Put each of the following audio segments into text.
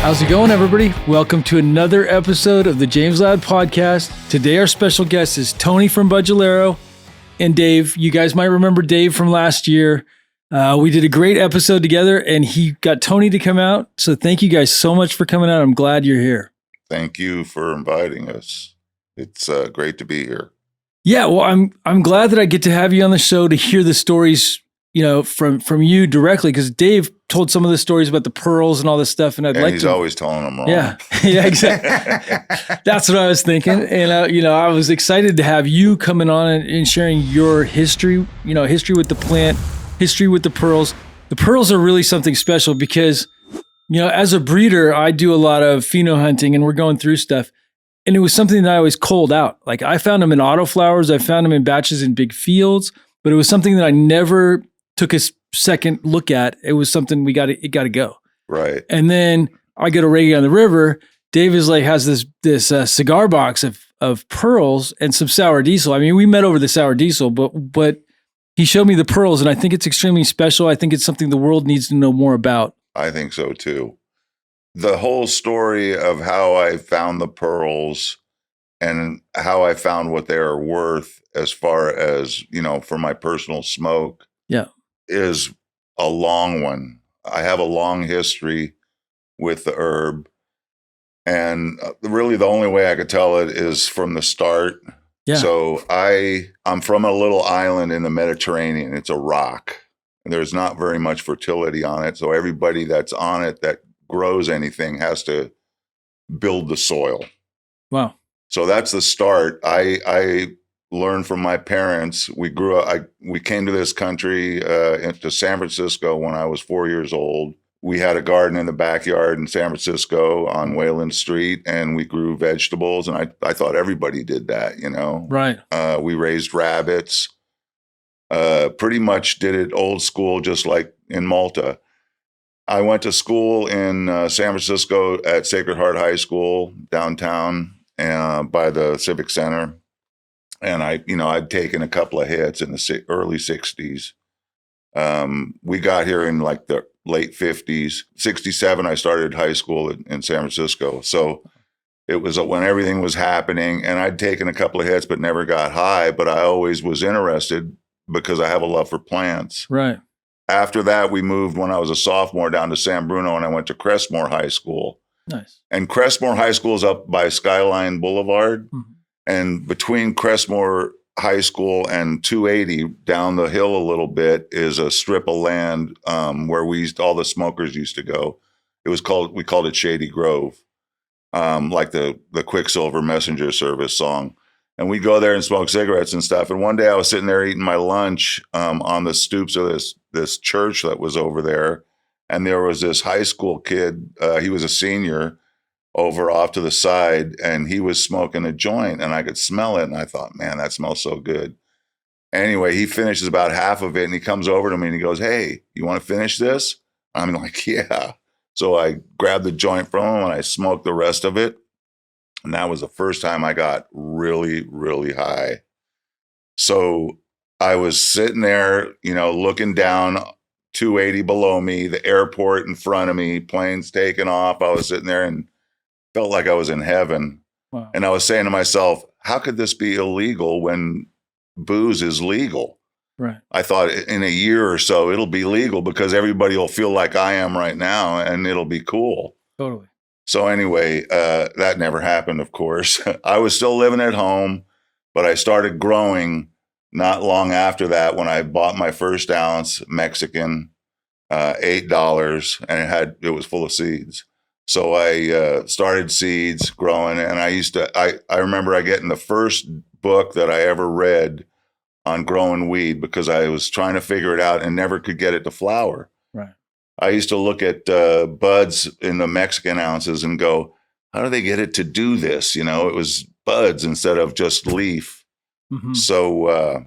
How's it going, everybody? Welcome to another episode of the James Loud Podcast. Today, our special guest is Tony from Budularo and Dave. You guys might remember Dave from last year. We did a great episode together, and he got Tony to come out. So thank you guys so much for coming out. I'm glad you're here. Thank you for inviting us. It's great to be here. Yeah, well, I'm glad that I get to have you on the show to hear the stories, you know, from you directly, because Dave told some of the stories about the pearls and all this stuff, and He's always telling them wrong. Yeah, yeah, exactly. That's what I was thinking, and I was excited to have you coming on and sharing your history. You know, history with the plant, history with the pearls. The pearls are really something special because, you know, as a breeder, I do a lot of pheno hunting, and we're going through stuff. And it was something that I always culled out. Like, I found them in autoflowers, I found them in batches in big fields, but it was something that I never took a second look at. It was something it got to go. Right. And then I go to Reggae on the River. Dave is like, has this cigar box of pearls and some sour diesel. I mean, we met over the sour diesel, but he showed me the pearls, and I think it's extremely special. I think it's something the world needs to know more about. I think so too. The whole story of how I found the pearls and how I found what they are worth as far as, you know, for my personal smoke. Yeah. Is a long one. I have a long history with the herb, and really the only way I could tell it is from the start. Yeah. So I'm from a little island in the Mediterranean. It's a rock, and there's not very much fertility on it. So everybody that's on it that grows anything has to build the soil. Wow. So that's the start. I learned from my parents. We grew up, we came to this country, to San Francisco when I was 4 years old. We had a garden in the backyard in San Francisco on Wayland Street, and we grew vegetables. And I thought everybody did that, you know? Right. We raised rabbits, pretty much did it old school, just like in Malta. I went to school in San Francisco at Sacred Heart High School downtown by the Civic Center. And I'd taken a couple of hits in the early 60s. We got here in like the late 50s. 67, I started high school in San Francisco. So it was when everything was happening, and I'd taken a couple of hits but never got high, but I always was interested because I have a love for plants. Right. After that, we moved when I was a sophomore down to San Bruno, and I went to Crestmore High School. Nice. And Crestmore High School is up by Skyline Boulevard. Mm-hmm. And between Crestmore High School and 280, down the hill a little bit, is a strip of land where all the smokers used to go. We called it Shady Grove, like the Quicksilver Messenger Service song. And we'd go there and smoke cigarettes and stuff. And one day I was sitting there eating my lunch on the stoops of this church that was over there. And there was this high school kid, he was a senior, over off to the side, and he was smoking a joint, and I could smell it, and I thought, man, that smells so good. Anyway, he finishes about half of it, and he comes over to me and he goes, "Hey, you want to finish this?" I'm like, "Yeah." So I grabbed the joint from him and I smoked the rest of it, and that was the first time I got really, really high. So I was sitting there, you know, looking down, 280 below me, the airport in front of me, planes taking off. I was sitting there and felt like I was in heaven. Wow. And I was saying to myself, how could this be illegal when booze is legal? Right. I thought in a year or so, it'll be legal because everybody will feel like I am right now, and it'll be cool. Totally. So anyway, that never happened, of course. I was still living at home, but I started growing not long after that when I bought my first ounce Mexican, $8, and it was full of seeds. So I started seeds growing, and I remember getting the first book that I ever read on growing weed because I was trying to figure it out and never could get it to flower. Right. I used to look at buds in the Mexican ounces and go, how do they get it to do this? You know, it was buds instead of just leaf. Mm-hmm. So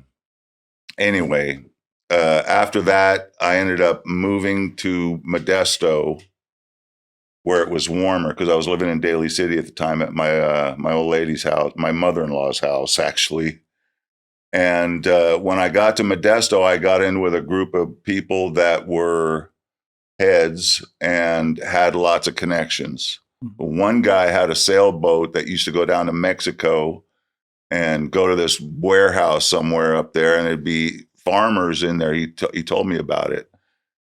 anyway, after that, I ended up moving to Modesto, where it was warmer because I was living in Daly City at the time at my old lady's house, my mother-in-law's house, actually. And when I got to Modesto, I got in with a group of people that were heads and had lots of connections. One guy had a sailboat that used to go down to Mexico and go to this warehouse somewhere up there, and there'd be farmers in there. He told me about it.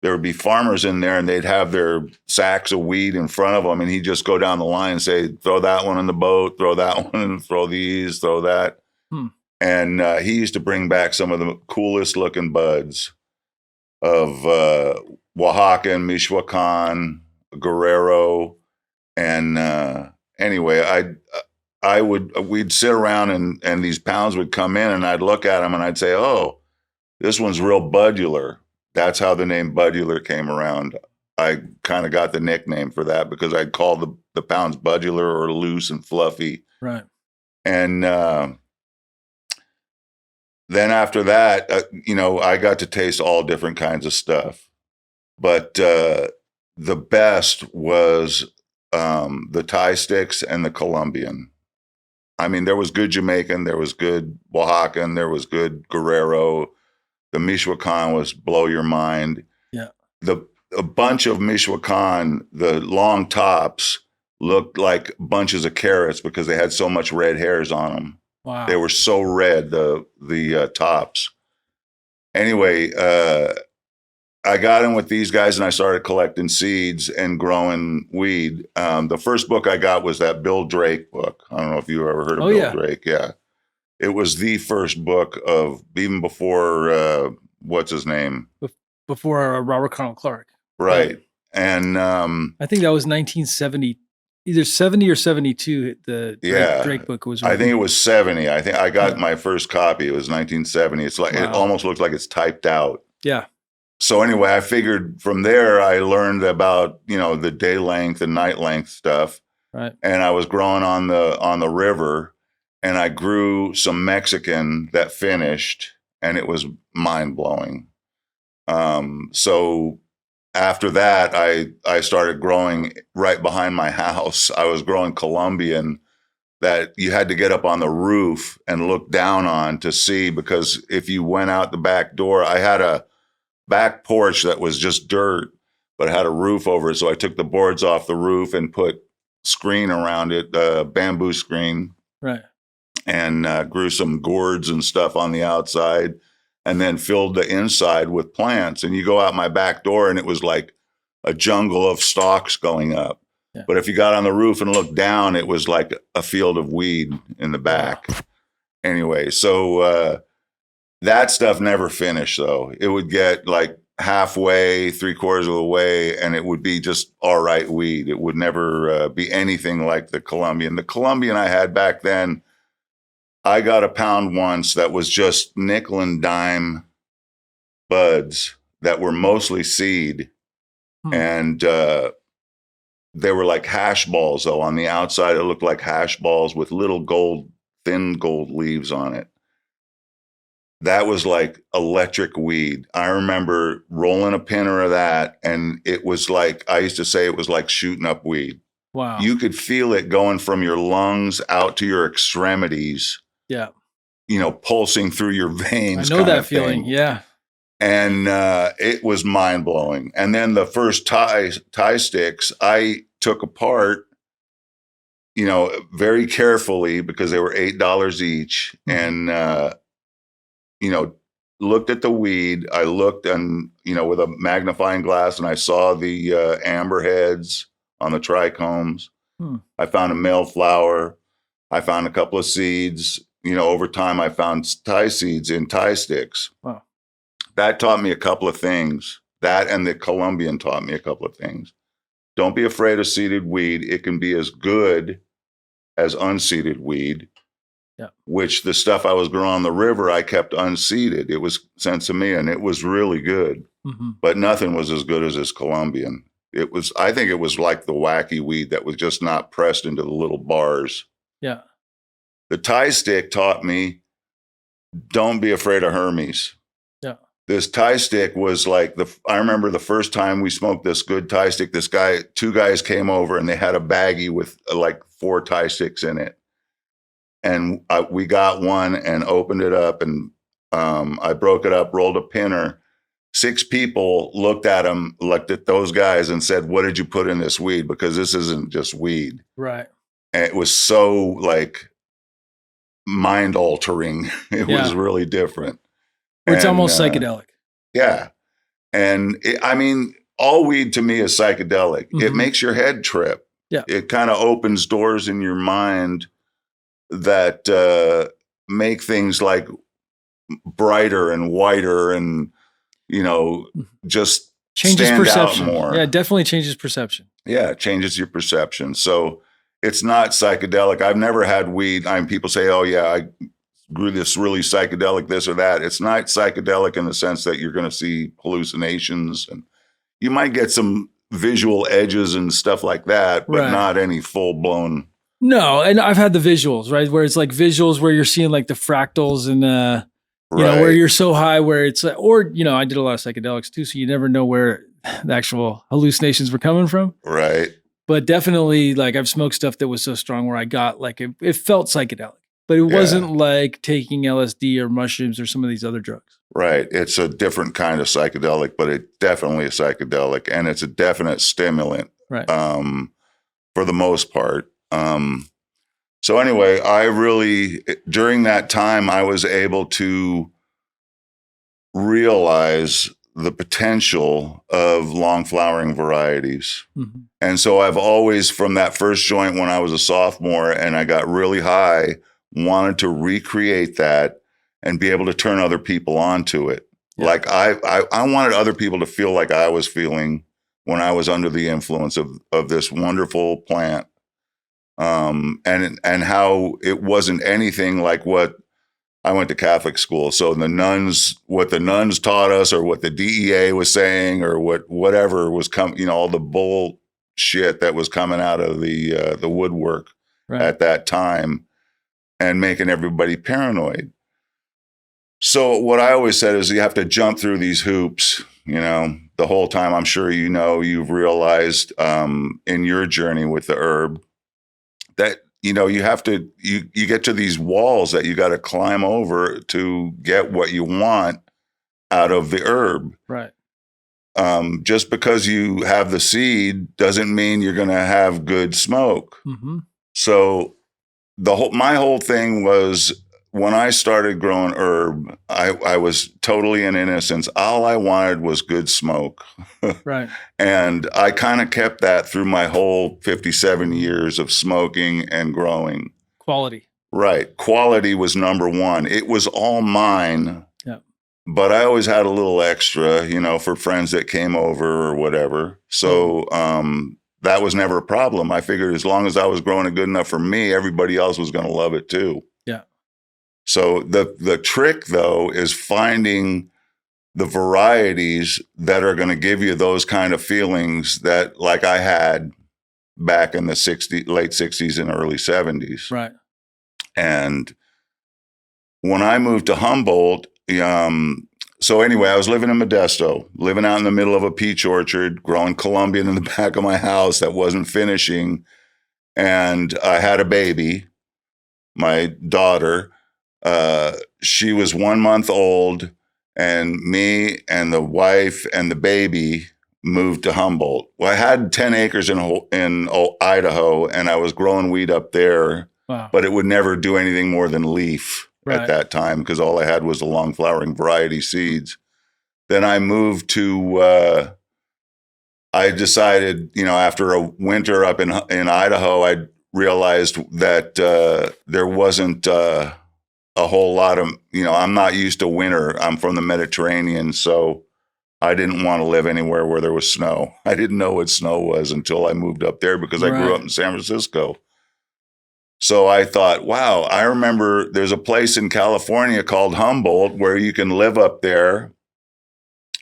There would be farmers in there, and they'd have their sacks of weed in front of them, and he'd just go down the line and say, throw that one in the boat, throw that one, throw these, throw that. And he used to bring back some of the coolest looking buds of Oaxaca, Michoacan, Guerrero. And anyway, we'd sit around and these pounds would come in, and I'd look at them and I'd say, oh, this one's real budular. That's how the name budular came around. I kind of got the nickname for that because I'd call the pounds budular or loose and fluffy. Right. And then after that, I got to taste all different kinds of stuff. But the best was the Thai sticks and the Colombian. I mean, there was good Jamaican, there was good Oaxacan, there was good Guerrero. The Michoacan was blow your mind. Yeah. A bunch of Michoacan, the long tops, looked like bunches of carrots because they had so much red hairs on them. Wow. They were so red, the tops. Anyway, I got in with these guys and I started collecting seeds and growing weed. The first book I got was that Bill Drake book. I don't know if you ever heard of Bill Drake. Yeah. It was the first book of, even before, what's his name? Before Robert Connell Clark. Right. And I think that was 1970, either 70 or 72. The Drake book was written. I think it was 70. I think I got my first copy. It was 1970. It's like, It almost looks like it's typed out. Yeah. So anyway, I figured from there, I learned about, the day length and night length stuff. Right. And I was growing on the river, and I grew some Mexican that finished, and it was mind blowing. So after that, I started growing right behind my house. I was growing Colombian that you had to get up on the roof and look down on to see, because if you went out the back door, I had a back porch that was just dirt, but it had a roof over it. So I took the boards off the roof and put screen around it, bamboo screen. Right. And grew some gourds and stuff on the outside, and then filled the inside with plants. And you go out my back door and it was like a jungle of stalks going up. Yeah. But if you got on the roof and looked down, it was like a field of weed in the back. Wow. Anyway, so that stuff never finished though. It would get like halfway, 3/4 of the way, and it would be just all right weed. It would never be anything like the Colombian. The Colombian I had back then, I got a pound once that was just nickel and dime buds that were mostly seed. And they were like hash balls, though. On the outside, it looked like hash balls with little thin gold leaves on it. That was like electric weed. I remember rolling a pinner of that, and it was like, I used to say it was like shooting up weed. Wow. You could feel it going from your lungs out to your extremities. Yeah. Pulsing through your veins. I know that feeling. Yeah. And it was mind blowing. And then the first Thai sticks, I took apart, very carefully because they were $8 each. And, looked at the weed. I looked and, with a magnifying glass, and I saw the amber heads on the trichomes. I found a male flower. I found a couple of seeds. Over time, I found Thai seeds in Thai sticks. Wow. That taught me a couple of things. That and the Colombian taught me a couple of things. Don't be afraid of seeded weed. It can be as good as unseeded weed, which the stuff I was growing on the river, I kept unseeded. It was sensimilla, and it was really good. But nothing was as good as this Colombian. I think it was like the wacky weed that was just not pressed into the little bars. Yeah. The Thai stick taught me, don't be afraid of Hermes. Yeah. This Thai stick was like, I remember the first time we smoked this good Thai stick, two guys came over and they had a baggie with like 4 Thai sticks in it. And we got one and opened it up, and I broke it up, rolled a pinner, 6 people looked at those guys and said, "What did you put in this weed? Because this isn't just weed." Right. And it was so like mind altering. It was really different. It's almost psychedelic. Yeah. And I mean, all weed to me is psychedelic. It makes your head trip. Yeah. It kind of opens doors in your mind that make things like brighter and whiter and, just changes stand perception. out more. Yeah, it definitely changes perception. Yeah, it changes your perception. So it's not psychedelic. I've never had weed. People say, "Oh yeah, I grew this really psychedelic, this or that." It's not psychedelic in the sense that you're going to see hallucinations, and you might get some visual edges and stuff like that, but not any full blown. No, and I've had the visuals, right, where it's like visuals where you're seeing like the fractals and where you're so high where it's or I did a lot of psychedelics too, so you never know where the actual hallucinations were coming from. Right. But definitely, like, I've smoked stuff that was so strong where I got like it felt psychedelic, but it wasn't like taking LSD or mushrooms or some of these other drugs. Right. It's a different kind of psychedelic, but it's definitely a psychedelic, and it's a definite stimulant. Right. For the most part. So anyway, during that time, I was able to realize the potential of long flowering varieties. Mm-hmm. And so I've always, from that first joint when I was a sophomore and I got really high, wanted to recreate that and be able to turn other people onto it. Yeah. Like I wanted other people to feel like I was feeling when I was under the influence of this wonderful plant. And how it wasn't anything like what I went to Catholic school. So what the nuns taught us, or what the DEA was saying, or whatever was coming, all the bullshit that was coming out of the woodwork at that time, and making everybody paranoid. So what I always said is you have to jump through these hoops, the whole time. I'm sure you've realized in your journey with the herb that you have to you get to these walls that you got to climb over to get what you want out of the herb. Right. Just because you have the seed doesn't mean you're going to have good smoke. Mm-hmm. So my whole thing was, when I started growing herb, I was totally in innocence. All I wanted was good smoke. Right. And I kind of kept that through my whole 57 years of smoking and growing. Quality. Right. Quality was number one. It was all mine. Yeah. But I always had a little extra, for friends that came over or whatever. So that was never a problem. I figured as long as I was growing it good enough for me, everybody else was going to love it too. Yeah. So the trick, though, is finding the varieties that are going to give you those kind of feelings that, like I had back in the late 60s and early 70s. Right. And when I moved to Humboldt, so anyway, I was living in Modesto, living out in the middle of a peach orchard, growing Colombian in the back of my house that wasn't finishing. And I had a baby, my daughter. She was 1 month old, and me and the wife and the baby moved to Humboldt. Well, I had 10 acres in Idaho, and I was growing weed up there. Wow. But it would never do anything more than leaf at that time, because all I had was the long flowering variety seeds. Then I moved to, I decided, after a winter up in Idaho, I realized that there wasn't a whole lot of, I'm not used to winter. I'm from the Mediterranean, so I didn't want to live anywhere where there was snow. I didn't know what snow was until I moved up there, because I grew up in San Francisco. So I thought, wow, I remember there's a place in California called Humboldt where you can live up there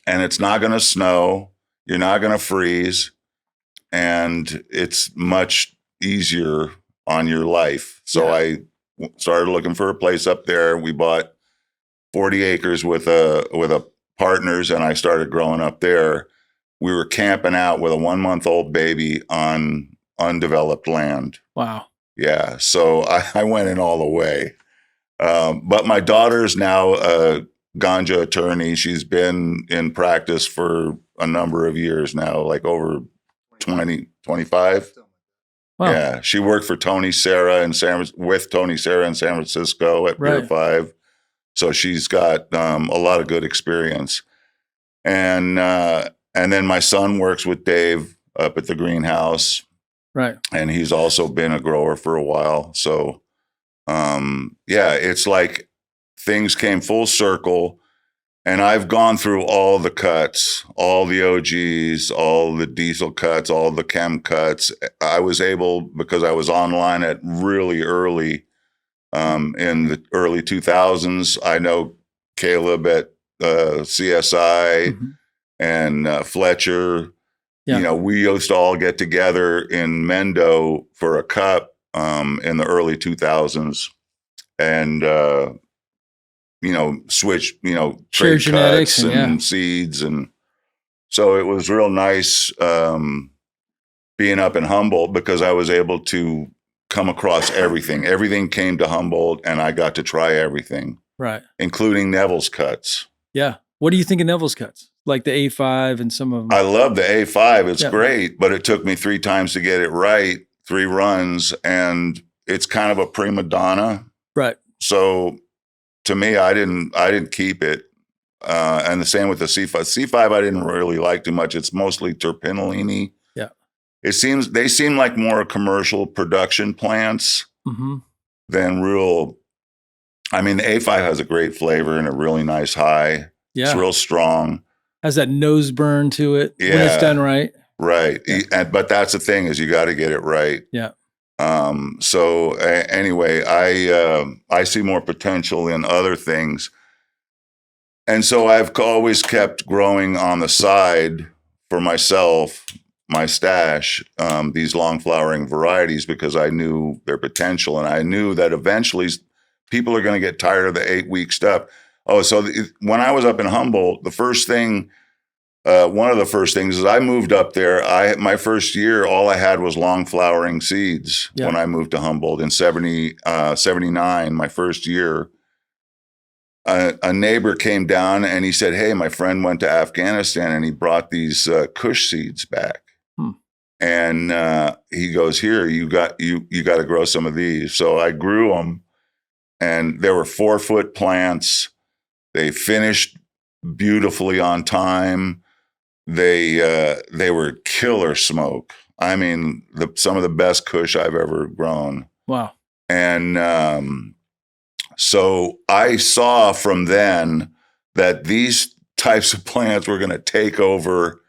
and it's not going to snow. You're not going to freeze. And it's much easier on your life. So I started looking for a place up there. We bought 40 acres with a partners, and I started growing up there. We were camping out with a 1 month old baby on undeveloped land. Wow. Yeah. So I went in all the way. But my daughter's now ganja attorney. She's been in practice for a number of years now, like over 20, 25. Wow. Yeah, she worked for Tony Serra with Tony Serra in San Francisco at Pier 5. So she's got a lot of good experience. And then my son works with Dave up at the greenhouse. Right. And he's also been a grower for a while. So, it's like things came full circle. And I've gone through all the cuts, all the OGs, all the diesel cuts, all the chem cuts. I was able, because I was online at really early, in the early 2000s. I know Caleb at CSI and Fletcher. Yeah. We used to all get together in Mendo for a cup in the early 2000s and, switch, trade genetics cuts and seeds. And so it was real nice being up in Humboldt because I was able to come across everything. Everything came to Humboldt and I got to try everything. Right. Including Neville's cuts. Yeah. What do you think of Neville's cuts? Like the A5 and some of them? I love the A5. It's great, but it took me 3 times to get it right, 3 runs, and it's kind of a prima donna. Right. So to me, I didn't keep it. And the same with the C5. C5 I didn't really like too much. It's mostly terpinolene. Yeah. They seem like more commercial production plants than real. I mean, the A5 has a great flavor and a really nice high. Yeah. It's real strong. Has that nose burn to it when it's done right. Right. Yeah. But that's the thing is you got to get it right. Yeah. Anyway, I see more potential in other things. And so I've always kept growing on the side for myself, my stash, these long flowering varieties because I knew their potential. And I knew that eventually people are going to get tired of the 8-week stuff. Oh, so when I was up in Humboldt, the first thing, one of the first things is I moved up there. My first year, all I had was long flowering seeds when I moved to Humboldt in 79, my first year. A neighbor came down and he said, hey, my friend went to Afghanistan and he brought these Kush seeds back. And he goes, here, you got to grow some of these. So I grew them and there were 4-foot plants. They finished beautifully on time. They were killer smoke. I mean, some of the best Kush I've ever grown. Wow. And so I saw from then that these types of plants were going to take over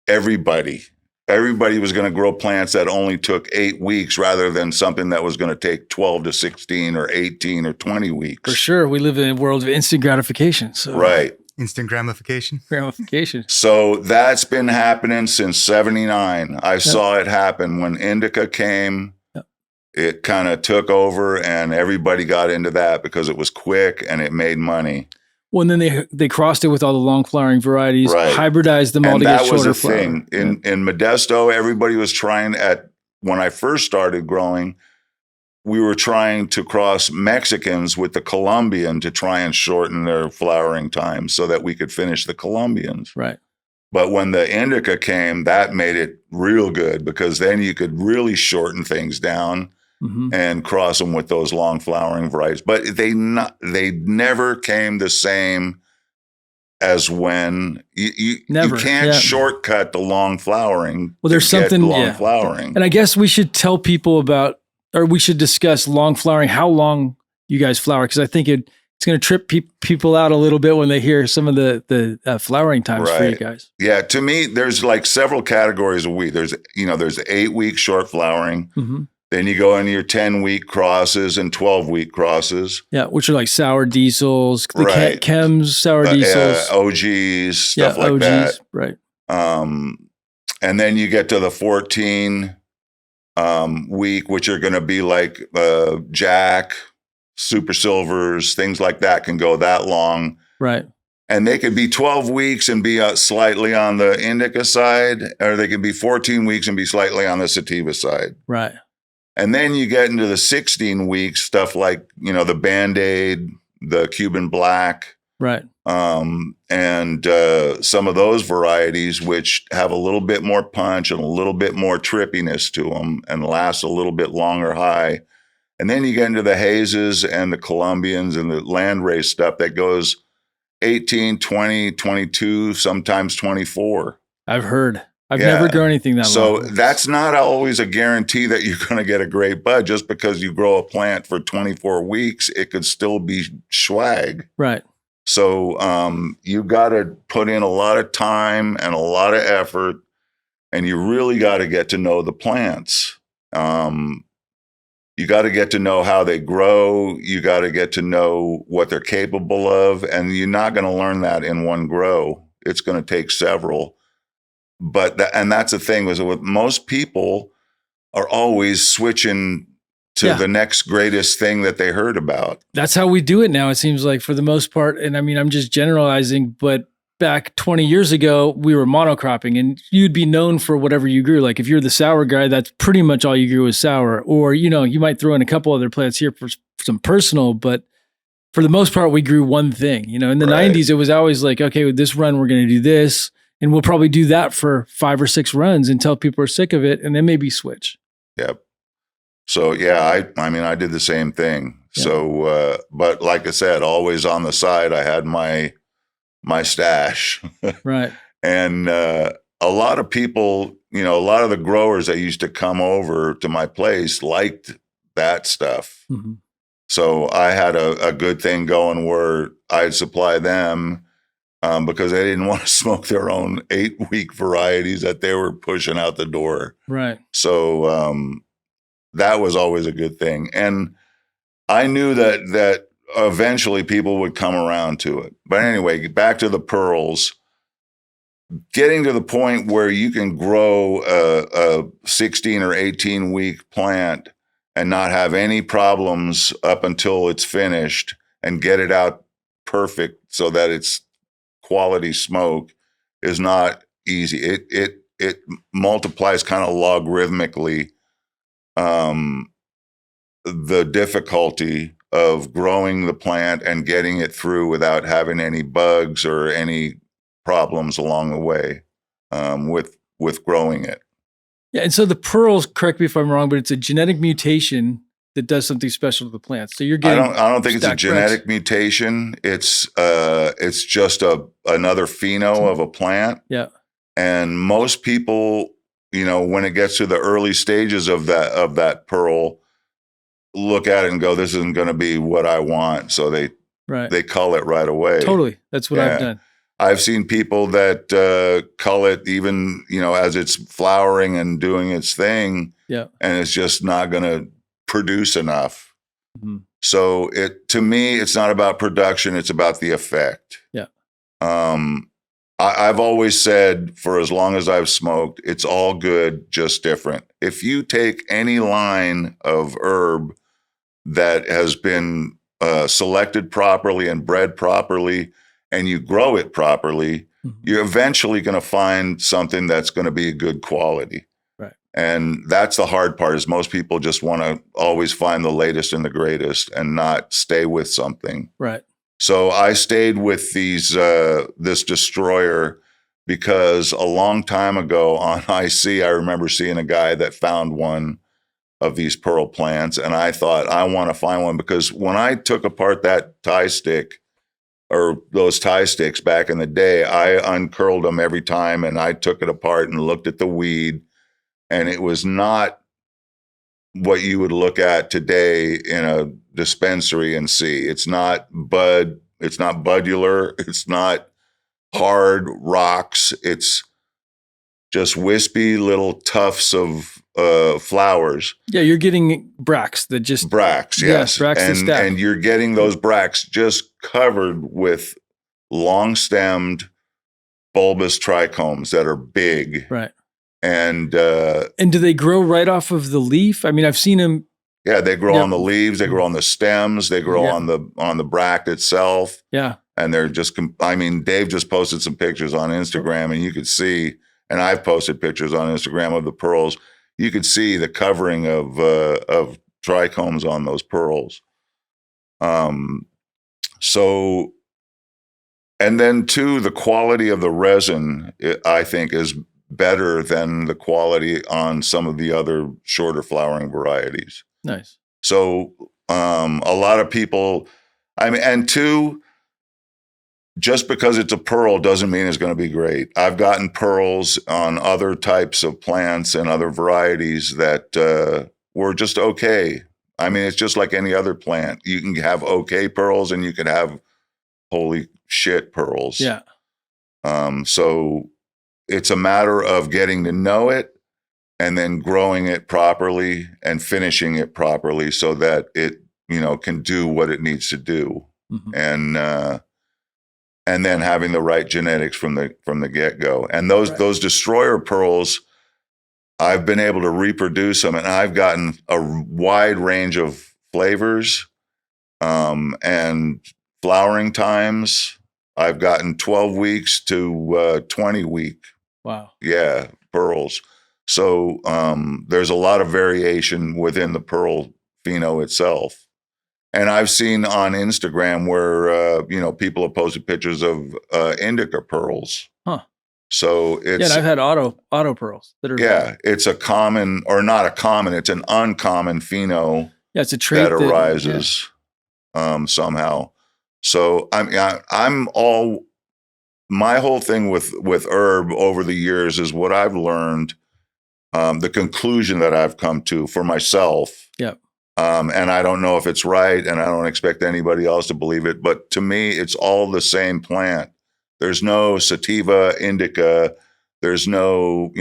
everybody. Everybody was going to grow plants that only took 8 weeks rather than something that was going to take 12 to 16 or 18 or 20 weeks. For sure. We live in a world of instant gratification. So. Right. Instant gratification. So that's been happening since 79. I saw it happen when indica came. It kind of took over and everybody got into that because it was quick and it made money. Well, and then they crossed it with all the long flowering varieties, hybridized them all to get shorter flower. And that was the thing. In Modesto, everybody was trying when I first started growing, we were trying to cross Mexicans with the Colombian to try and shorten their flowering time so that we could finish the Colombians. Right. But when the indica came, that made it real good because then you could really shorten things down and cross them with those long flowering varieties. But they never came the same as when you can't shortcut the long flowering. Well, there's something long flowering. And I guess we should tell people we should discuss long flowering, how long you guys flower, because I think it's going to trip people out a little bit when they hear some of the flowering times for you guys. Yeah, to me, there's like several categories of wheat. There's 8-week short flowering. Then you go into your 10-week crosses and 12-week crosses. Yeah, which are like sour diesels, the chems, sour diesels. OGs, stuff like that. Right. And then you get to the 14 week, which are going to be like Jack, Super Silvers, things like that can go that long. Right. And they could be 12 weeks and be slightly on the indica side, or they could be 14 weeks and be slightly on the sativa side. Right. And then you get into the 16 weeks, stuff like, the Band-Aid, the Cuban Black, Right. And some of those varieties, which have a little bit more punch and a little bit more trippiness to them and last a little bit longer high. And then you get into the hazes and the Colombians and the landrace stuff that goes 18, 20, 22, sometimes 24. I've heard. I've never grown anything that long. So that's not always a guarantee that you're going to get a great bud. Just because you grow a plant for 24 weeks, it could still be swag. Right. So you got to put in a lot of time and a lot of effort, and you really got to get to know the plants. You got to get to know how they grow. You got to get to know what they're capable of, and you're not going to learn that in one grow. It's going to take several. But and that's the thing was with most people are always switching to the next greatest thing that they heard about. That's how we do it now, it seems like, for the most part. And I mean, I'm just generalizing, but back 20 years ago, we were monocropping, and you'd be known for whatever you grew. Like if you're the sour guy, that's pretty much all you grew was sour. Or, you know, you might throw in a couple other plants here for some personal, but for the most part, we grew one thing. You know, in the 90s, it was always like, okay, with this run, we're going to do this. And we'll probably do that for 5 or 6 runs until people are sick of it, and then maybe switch. Yep. So, I mean, I did the same thing. Yeah. So, but like I said, always on the side, I had my stash. Right. And a lot of people, you know, a lot of the growers that used to come over to my place liked that stuff. Mm-hmm. So I had a good thing going where I'd supply them because they didn't want to smoke their own 8-week varieties that they were pushing out the door. Right. So that was always a good thing. And I knew that eventually people would come around to it. But anyway, back to the pearls. Getting to the point where you can grow a 16 or 18 week plant and not have any problems up until it's finished and get it out perfect so that it's quality smoke is not easy. It multiplies kind of logarithmically the difficulty of growing the plant and getting it through without having any bugs or any problems along the way with growing it. Yeah, and so the pearls, correct me if I'm wrong, but it's a genetic mutation that does something special to the plant. So you're getting I don't think it's a genetic mutation. It's just another pheno of a plant. Yeah. And most people, you know, when it gets to the early stages of that pearl, look at it and go, this isn't going to be what I want. So they cull it right away. Totally. That's what I've done. I've seen people that cull it even, you know, as it's flowering and doing its thing. Yeah. And it's just not going to produce enough. Mm-hmm. So to me, it's not about production. It's about the effect. Yeah. I've always said for as long as I've smoked, it's all good, just different. If you take any line of herb that has been selected properly and bred properly, and you grow it properly, mm-hmm. you're eventually going to find something that's going to be good quality. Right. And that's the hard part is most people just want to always find the latest and the greatest and not stay with something. Right. So I stayed with this destroyer because a long time ago on IC, I remember seeing a guy that found one of these pearl plants. And I thought, I want to find one because when I took apart that tie stick or those tie sticks back in the day, I uncurled them every time and I took it apart and looked at the weed. And it was not what you would look at today in a dispensary and see. It's not bud. It's not budular. It's not hard rocks. It's just wispy little tufts of flowers. Yeah, you're getting bracts that just... Bracts, yes. Bracts that stack. And you're getting those bracts just covered with long-stemmed bulbous trichomes that are big. Right. And do they grow right off of the leaf? I mean, I've seen them. Yeah, they grow on the leaves. They grow on the stems. They grow on the bract itself. Yeah, and they're just. I mean, Dave just posted some pictures on Instagram, and you could see. And I've posted pictures on Instagram of the pearls. You could see the covering of trichomes on those pearls. So And then two, the quality of the resin, I think, is better than the quality on some of the other shorter flowering varieties. Nice. So a lot of people, and two, just because it's a pearl doesn't mean it's going to be great. I've gotten pearls on other types of plants and other varieties that were just okay. I mean, it's just like any other plant. You can have okay pearls and you can have holy shit pearls. Yeah. So it's a matter of getting to know it and then growing it properly and finishing it properly so that it, can do what it needs to do. Mm-hmm. And then having the right genetics from the get-go. And those destroyer pearls, I've been able to reproduce them, and I've gotten a wide range of flavors and flowering times. I've gotten 12 weeks to 20 week. Wow. Yeah, pearls. So there's a lot of variation within the pearl pheno itself. And I've seen on Instagram where, people have posted pictures of indica pearls. Huh. So it's... Yeah, and I've had auto pearls that are... Yeah, it's a common, or not a common, it's an uncommon pheno. Yeah, it's a trait that arises somehow. So my whole thing with herb over the years is what I've learned, the conclusion that I've come to for myself. Yeah. And I don't know if it's right, and I don't expect anybody else to believe it, but to me, it's all the same plant. There's no sativa, indica, there's no,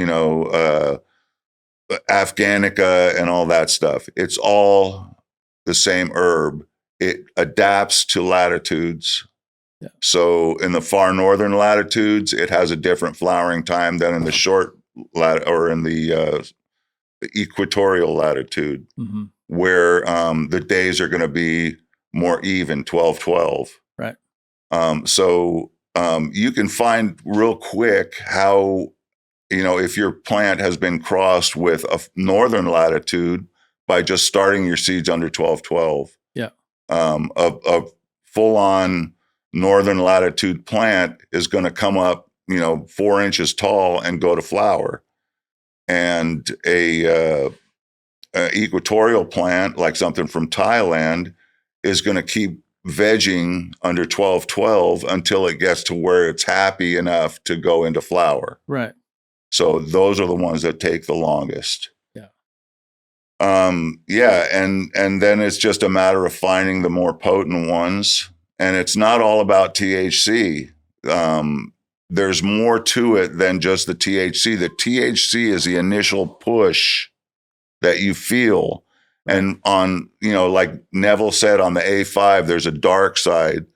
Afghanica and all that stuff. It's all the same herb. It adapts to latitudes. Yeah. So in the far northern latitudes, it has a different flowering time than in the short or in the equatorial latitude. Mm-hmm. Where the days are going to be more even, 12-12. Right. So you can find real quick how, if your plant has been crossed with a northern latitude by just starting your seeds under 12-12. Yeah. A full-on northern latitude plant is going to come up, 4 inches tall and go to flower. And a equatorial plant, like something from Thailand, is going to keep vegging under 12-12 until it gets to where it's happy enough to go into flower. Right. So those are the ones that take the longest. Yeah. And then it's just a matter of finding the more potent ones. And it's not all about THC. There's more to it than just the THC. The THC is the initial push that you feel. And on, like Neville said, on the A5, there's a dark side.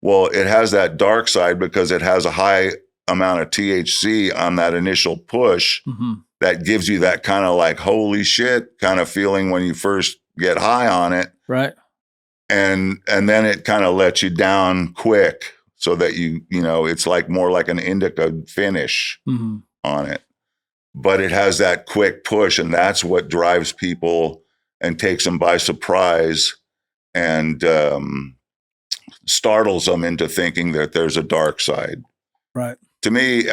Well, it has that dark side because it has a high amount of THC on that initial push. Mm-hmm. That gives you that kind of like, holy shit kind of feeling when you first get high on it. Right. And then it kind of lets you down quick so that it's like more like an indica finish mm-hmm. on it. But it has that quick push, and that's what drives people and takes them by surprise and startles them into thinking that there's a dark side. Right. To me,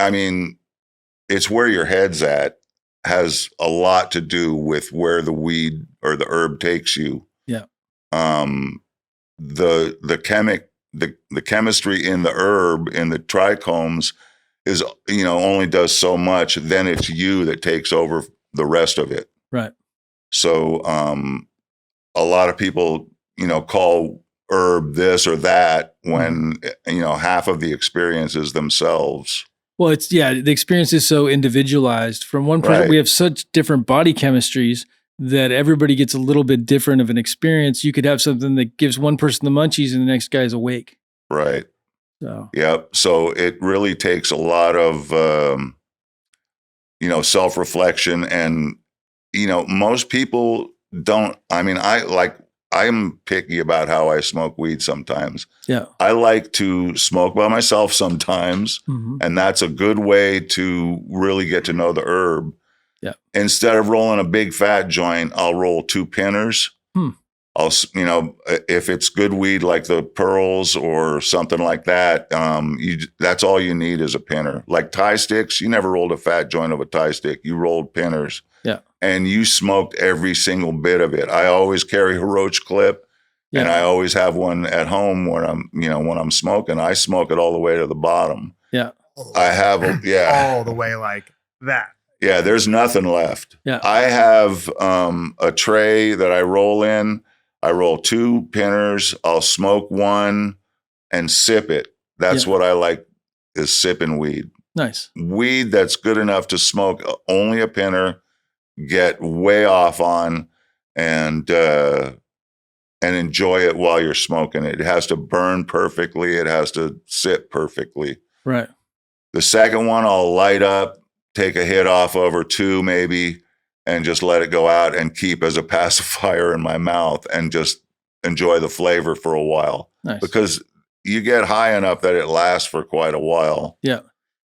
it's where your head's at has a lot to do with where the weed or the herb takes you. Yeah. The chemistry in the herb, in the trichomes, is, only does so much, then it's you that takes over the rest of it. Right. So a lot of people, call herb this or that when, half of the experience is themselves. Well, the experience is so individualized. From one person, we have such different body chemistries that everybody gets a little bit different of an experience. You could have something that gives one person the munchies and the next guy's awake. Right. So. Yep. So it really takes a lot of, self-reflection, and, most people don't. I'm picky about how I smoke weed sometimes. Yeah. I like to smoke by myself sometimes, mm-hmm. and that's a good way to really get to know the herb. Yeah. Instead of rolling a big fat joint, I'll roll 2 pinners. if it's good weed like the pearls or something like that, that's all you need is a pinner. Like tie sticks, you never rolled a fat joint of a tie stick. You rolled pinners. Yeah. And you smoked every single bit of it. I always carry a roach clip, and I always have one at home when I'm smoking. I smoke it all the way to the bottom. Yeah. I have all the way like that. Yeah, there's nothing left. Yeah. I have a tray that I roll in. I roll 2 pinners. I'll smoke one and sip it. That's what I like, is sipping weed. Nice. Weed that's good enough to smoke only a pinner, get way off on, and enjoy it while you're smoking it. It has to burn perfectly. It has to sit perfectly. Right. The second one I'll light up, take a hit off of, or 2 maybe, and just let it go out and keep as a pacifier in my mouth and just enjoy the flavor for a while. Nice. Because you get high enough that it lasts for quite a while. Yeah.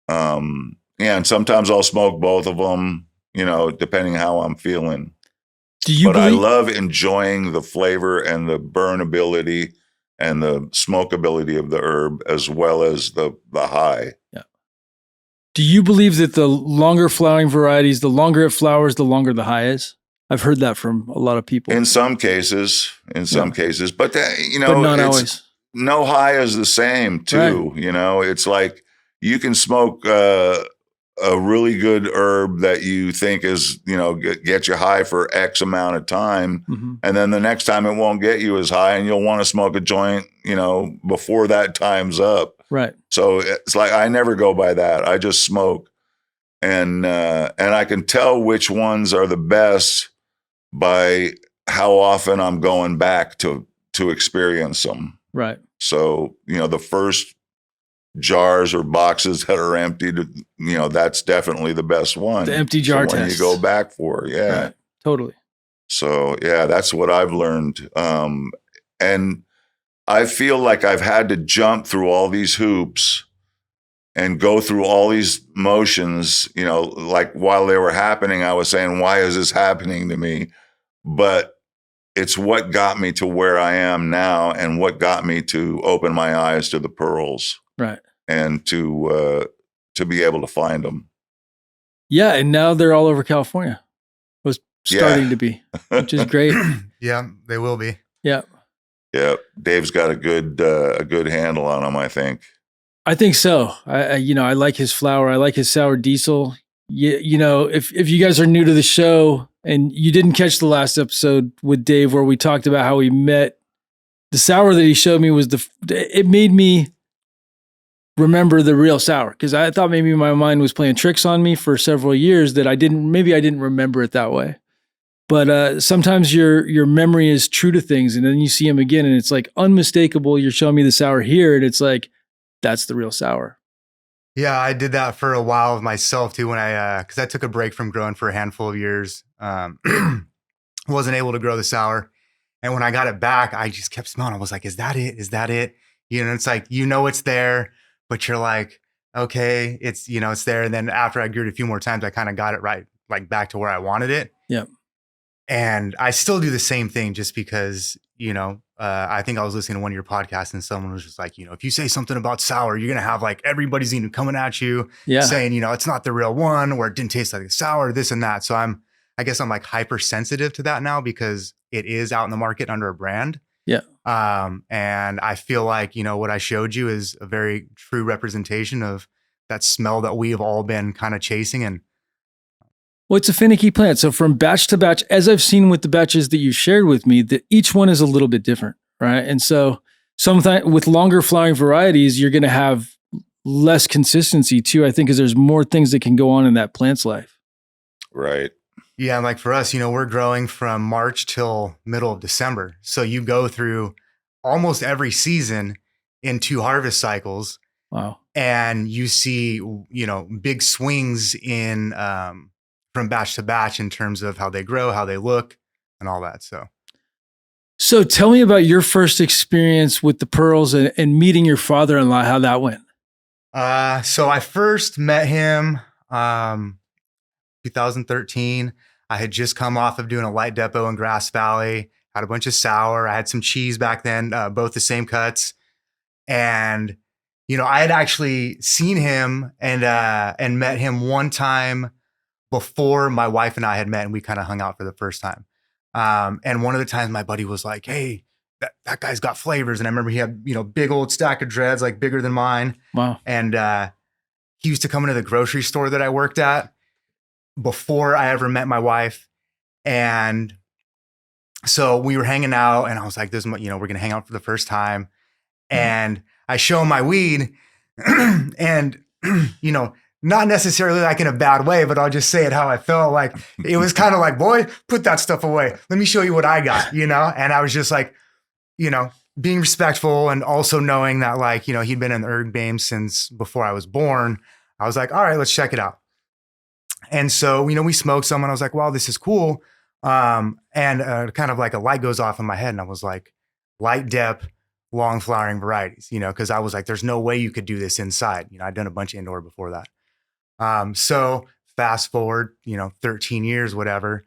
And sometimes I'll smoke both of them, depending how I'm feeling. I love enjoying the flavor and the burnability and the smokeability of the herb, as well as the high. Yeah. Do you believe that the longer flowering varieties, the longer it flowers, the longer the high is? I've heard that from a lot of people. In some cases, but but not always. No high is the same too. Right. It's like you can smoke a really good herb that you think is, get you high for X amount of time. Mm-hmm. And then the next time it won't get you as high, and you'll want to smoke a joint, before that time's up. Right. So it's like, I never go by that. I just smoke. And I can tell which ones are the best by how often I'm going back to experience them. Right. So, the first jars or boxes that are emptied, that's definitely the best one. The empty jar test. When you go back for, yeah. Right. Totally. So, yeah, that's what I've learned. And I feel like I've had to jump through all these hoops and go through all these motions, like while they were happening, I was saying, why is this happening to me? But it's what got me to where I am now, and what got me to open my eyes to the pearls. Right. And to be able to find them. Yeah. And now they're all over California. Was starting to be, which is great. Yeah, they will be. Yeah. Yeah. Dave's got a good handle on them, I think. I think so. I like his flower. I like his sour diesel. If you guys are new to the show and you didn't catch the last episode with Dave where we talked about how we met, the sour that he showed me it made me remember the real sour, because I thought maybe my mind was playing tricks on me for several years that I didn't remember it that way. But sometimes your memory is true to things, and then you see them again and it's like unmistakable. You're showing me the sour here and it's like, that's the real sour. Yeah, I did that for a while with myself too when because I took a break from growing for a handful of years. Wasn't able to grow the sour. And when I got it back, I just kept smelling. I was like, is that it? Is that it? It's like, it's there, but you're like, okay, it's there. And then after I grew it a few more times, I kind of got it right, like back to where I wanted it. Yeah. And I still do the same thing just because, I think I was listening to one of your podcasts and someone was just like, if you say something about sour, you're going to have like everybody's coming at you saying, it's not the real one, or it didn't taste like sour, this and that. So I guess I'm like hypersensitive to that now because it is out in the market under a brand. Yeah. And I feel like, what I showed you is a very true representation of that smell that we have all been kind of chasing. And well, it's a finicky plant. So from batch to batch, as I've seen with the batches that you shared with me, that each one is a little bit different, right? And so sometimes with longer flowering varieties, you're going to have less consistency too, I think, because there's more things that can go on in that plant's life. Right. Yeah. And like for us, we're growing from March till middle of December. So you go through almost every season in 2 harvest cycles. Wow. And you see, big swings in, from batch to batch in terms of how they grow, how they look, and all that. So tell me about your first experience with the pearls and meeting your father-in-law, how that went. So I first met him 2013. I had just come off of doing a light depot in Grass Valley. had a bunch of sour. I had some cheese back then, both the same cuts. And, you know, I had actually seen him and met him one time before my wife and I had met, and we kind of hung out for the first time. And one of the times my buddy was like, hey, that guy's got flavors. And I remember he had, you know, big old stack of dreads, like bigger than mine. Wow. And he used to come into the grocery store that I worked at before I ever met my wife. And so we were hanging out, and I was like, this is, you know, we're going to hang out for the first time. And I show him my weed and, you know, not necessarily like in a bad way, but I'll just say it how I felt. Like, it was kind of like, boy, put that stuff away. Let me show you what I got, you know? And I was just like, you know, being respectful, and also knowing that, like, you know, he'd been in the herb game since before I was born. I was like, all right, let's check it out. And so, you know, we smoked some, and I was like, wow, this is cool. And kind of like a light goes off in my head, and I was like, light depth, long flowering varieties, you know, because I was like, there's no way you could do this inside. You know, I'd done a bunch of indoor before that. So fast forward, you know, 13 years, whatever.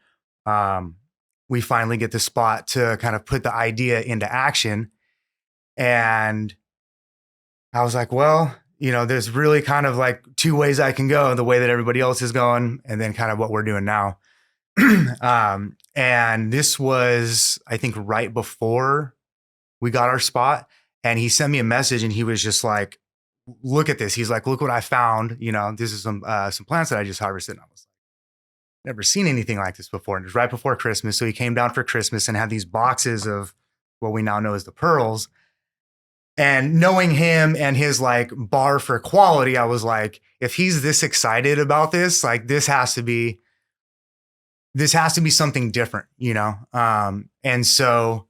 We finally get the spot to kind of put the idea into action. And I was like, well, you know, there's really kind of like two ways I can go: the way that everybody else is going, and then kind of what we're doing now. And this was, I think, right before we got our spot. And he sent me a message, and he was just like, look at this. He's like, look what I found. You know, this is some plants that I just harvested. And I was like, never seen anything like this before. And it was right before Christmas. So he came down for Christmas and had these boxes of what we now know as the pearls. And knowing him and his like bar for quality, I was like, if he's this excited about this, like this has to be something different, you know? And so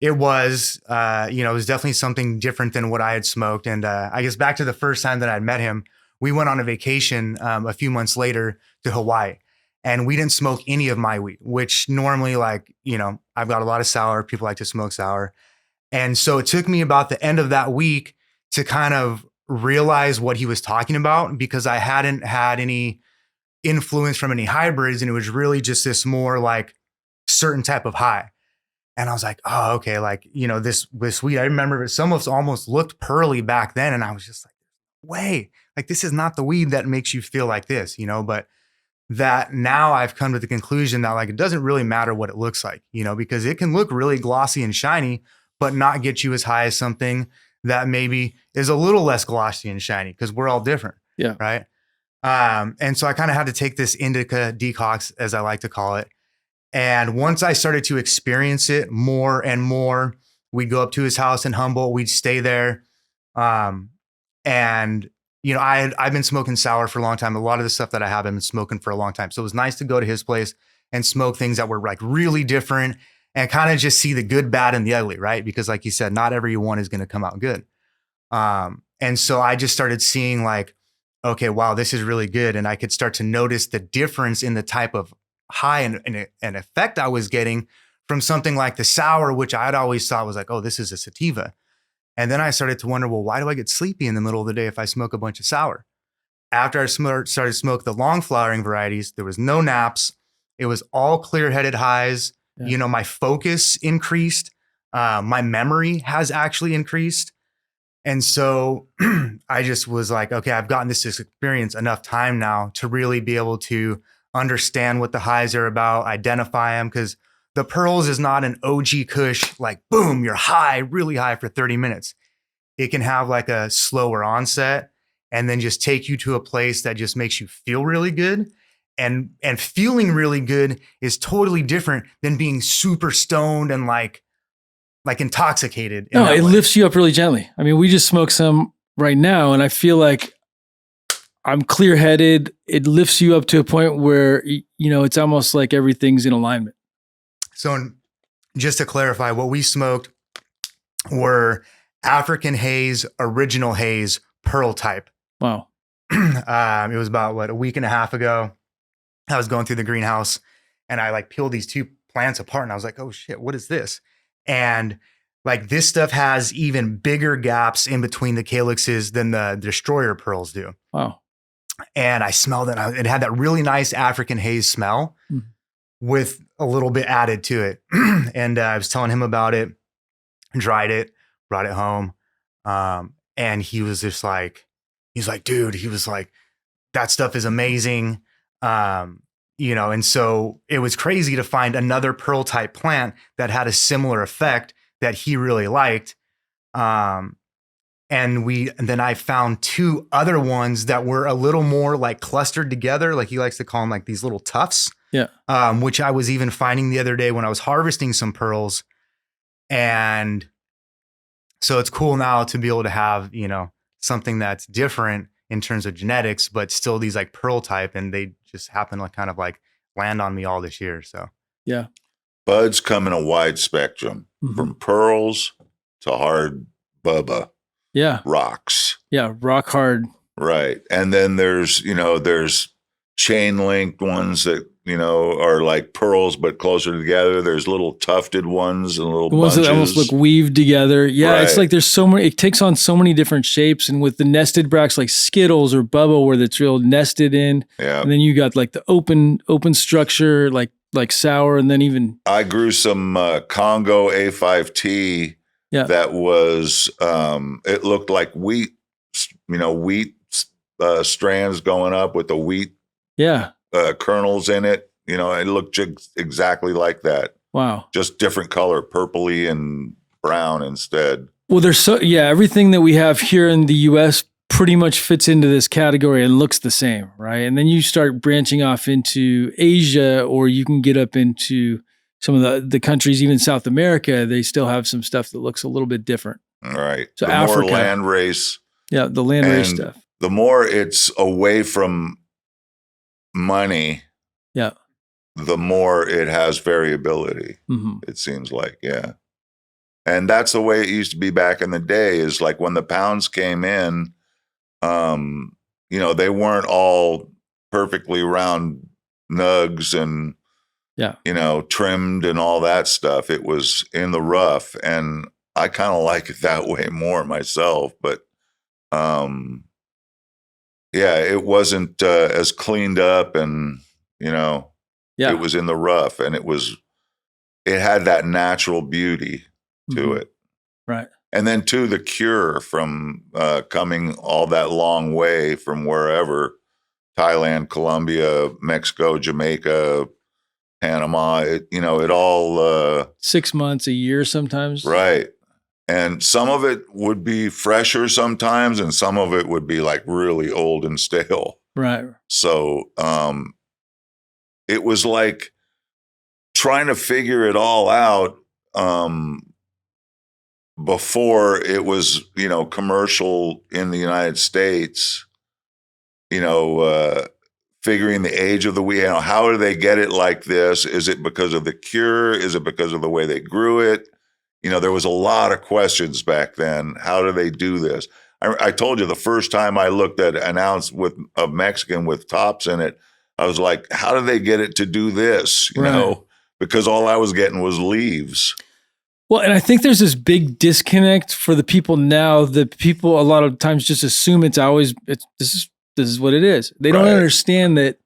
it was, you know, it was definitely something different than what I had smoked. And I guess back to the first time that I'd met him, we went on a vacation a few months later to Hawaii, and we didn't smoke any of my weed, which normally, like, you know, I've got a lot of sour. People like to smoke sour. And so it took me about the end of that week to kind of realize what he was talking about, because I hadn't had any influence from any hybrids, and it was really just this more like certain type of high. And I was like, oh, okay. Like, you know, this weed, I remember it almost looked pearly back then. And I was just like, wait, like, this is not the weed that makes you feel like this, you know? But that now I've come to the conclusion that, like, it doesn't really matter what it looks like, you know, because it can look really glossy and shiny, but not get you as high as something that maybe is a little less glossy and shiny, because we're all different. Yeah. Right. And so I kind of had to take this indica detox, as I like to call it. And once I started to experience it more and more, we'd go up to his house in Humboldt, we'd stay there. And, you know, I've been smoking sour for a long time. A lot of the stuff that I have, I've been smoking for a long time. So it was nice to go to his place and smoke things that were like really different, and kind of just see the good, bad, and the ugly, right? Because like you said, not every one is going to come out good. And so I just started seeing like, okay, wow, this is really good. And I could start to notice the difference in the type of high and effect I was getting from something like the sour, which I had always thought was like, oh, this is a sativa. And then I started to wonder, well, why do I get sleepy in the middle of the day if I smoke a bunch of sour? After I started to smoke the long flowering varieties, there was no naps. It was all clear-headed highs. Yeah. You know, my focus increased. My memory has actually increased. And so I just was like, okay, I've gotten this experience enough time now to really be able to understand what the highs are about, identify them, because the pearls is not an OG Kush, like, boom, you're high, really high for 30 minutes. It can have like a slower onset and then just take you to a place that just makes you feel really good. And feeling really good is totally different than being super stoned and like intoxicated. No, it lifts you up really gently. I mean, we just smoked some right now, and I feel like I'm clear-headed. It lifts you up to a point where, you know, it's almost like everything's in alignment. So just to clarify, what we smoked were African haze, original haze, pearl type. Wow. It was about, a week and a half ago. I was going through the greenhouse, and I like peeled these two plants apart, and I was like, oh shit, what is this? And like, this stuff has even bigger gaps in between the calyxes than the destroyer pearls do. Wow. And I smelled it. It had that really nice African haze smell. Mm-hmm. with a little bit added to it. And I was telling him about it, dried it, brought it home. And he was just like, dude, he was like, that stuff is amazing. And so it was crazy to find another pearl type plant that had a similar effect that he really liked. And then I found 2 other ones that were a little more like clustered together. Like he likes to call them like these little tufts. Yeah. Which I was even finding the other day when I was harvesting some pearls. And so it's cool now to be able to have, something that's different in terms of genetics, but still these like pearl type, and they just happen to kind of like land on me all this year. So yeah. Buds come in a wide spectrum, from pearls to hard bubba. Yeah. Rocks. Yeah. Rock hard. Right. And then there's chain linked ones that, are like pearls, but closer together. There's little tufted ones and little the ones bunches that almost look weaved together. Yeah. Right. It's like there's so many, it takes on so many different shapes. And with the nested bracts like Skittles or Bubba, where it's real nested in. Yeah. And then you got like the open structure, like sour. And then even. I grew some Congo A5T. Yeah. That was, it looked like wheat, wheat strands going up with the wheat kernels in it. It looked exactly like that. Wow. Just different color, purpley and brown instead. Well, everything that we have here in the US pretty much fits into this category and looks the same, right? And then you start branching off into Asia, or you can get up into some of the countries, even South America, they still have some stuff that looks a little bit different. Right. So the Africa, more land race. Yeah, the land race stuff. The more it's away from money, the more it has variability, it seems like, yeah. And that's the way it used to be back in the day, is like when the pounds came in, they weren't all perfectly round nugs and trimmed and all that stuff. It was in the rough, and I kind of like it that way more myself. But it wasn't as cleaned up, and it was in the rough, and it had that natural beauty to it. Right. And then too, the cure from coming all that long way from wherever, Thailand, Colombia, Mexico, Jamaica, Panama, it all 6 months, a year sometimes. Right. And some of it would be fresher sometimes, and some of it would be like really old and stale. Right. So it was like trying to figure it all out before it was, commercial in the United States, figuring the age of the wheat. How do they get it like this? Is it because of the cure? Is it because of the way they grew it? There was a lot of questions back then. How do they do this? I told you the first time I looked at an ounce of Mexican with tops in it, I was like, how do they get it to do this? You know, because all I was getting was leaves. Well, and I think there's this big disconnect for the people now. The people a lot of times just assume this is what it is. They don't understand that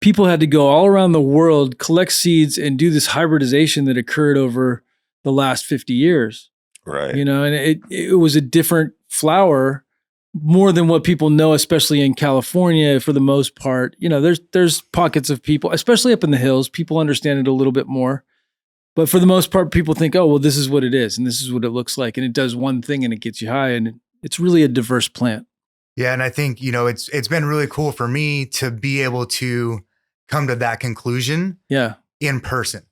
people had to go all around the world, collect seeds, and do this hybridization that occurred over the last 50 years. Right. And it was a different flower, more than what people know, especially in California for the most part. There's pockets of people, especially up in the hills, people understand it a little bit more. But for the most part, people think, oh, well, this is what it is, and this is what it looks like, and it does one thing and it gets you high, and it's really a diverse plant. Yeah, and I think, it's been really cool for me to be able to come to that conclusion in person.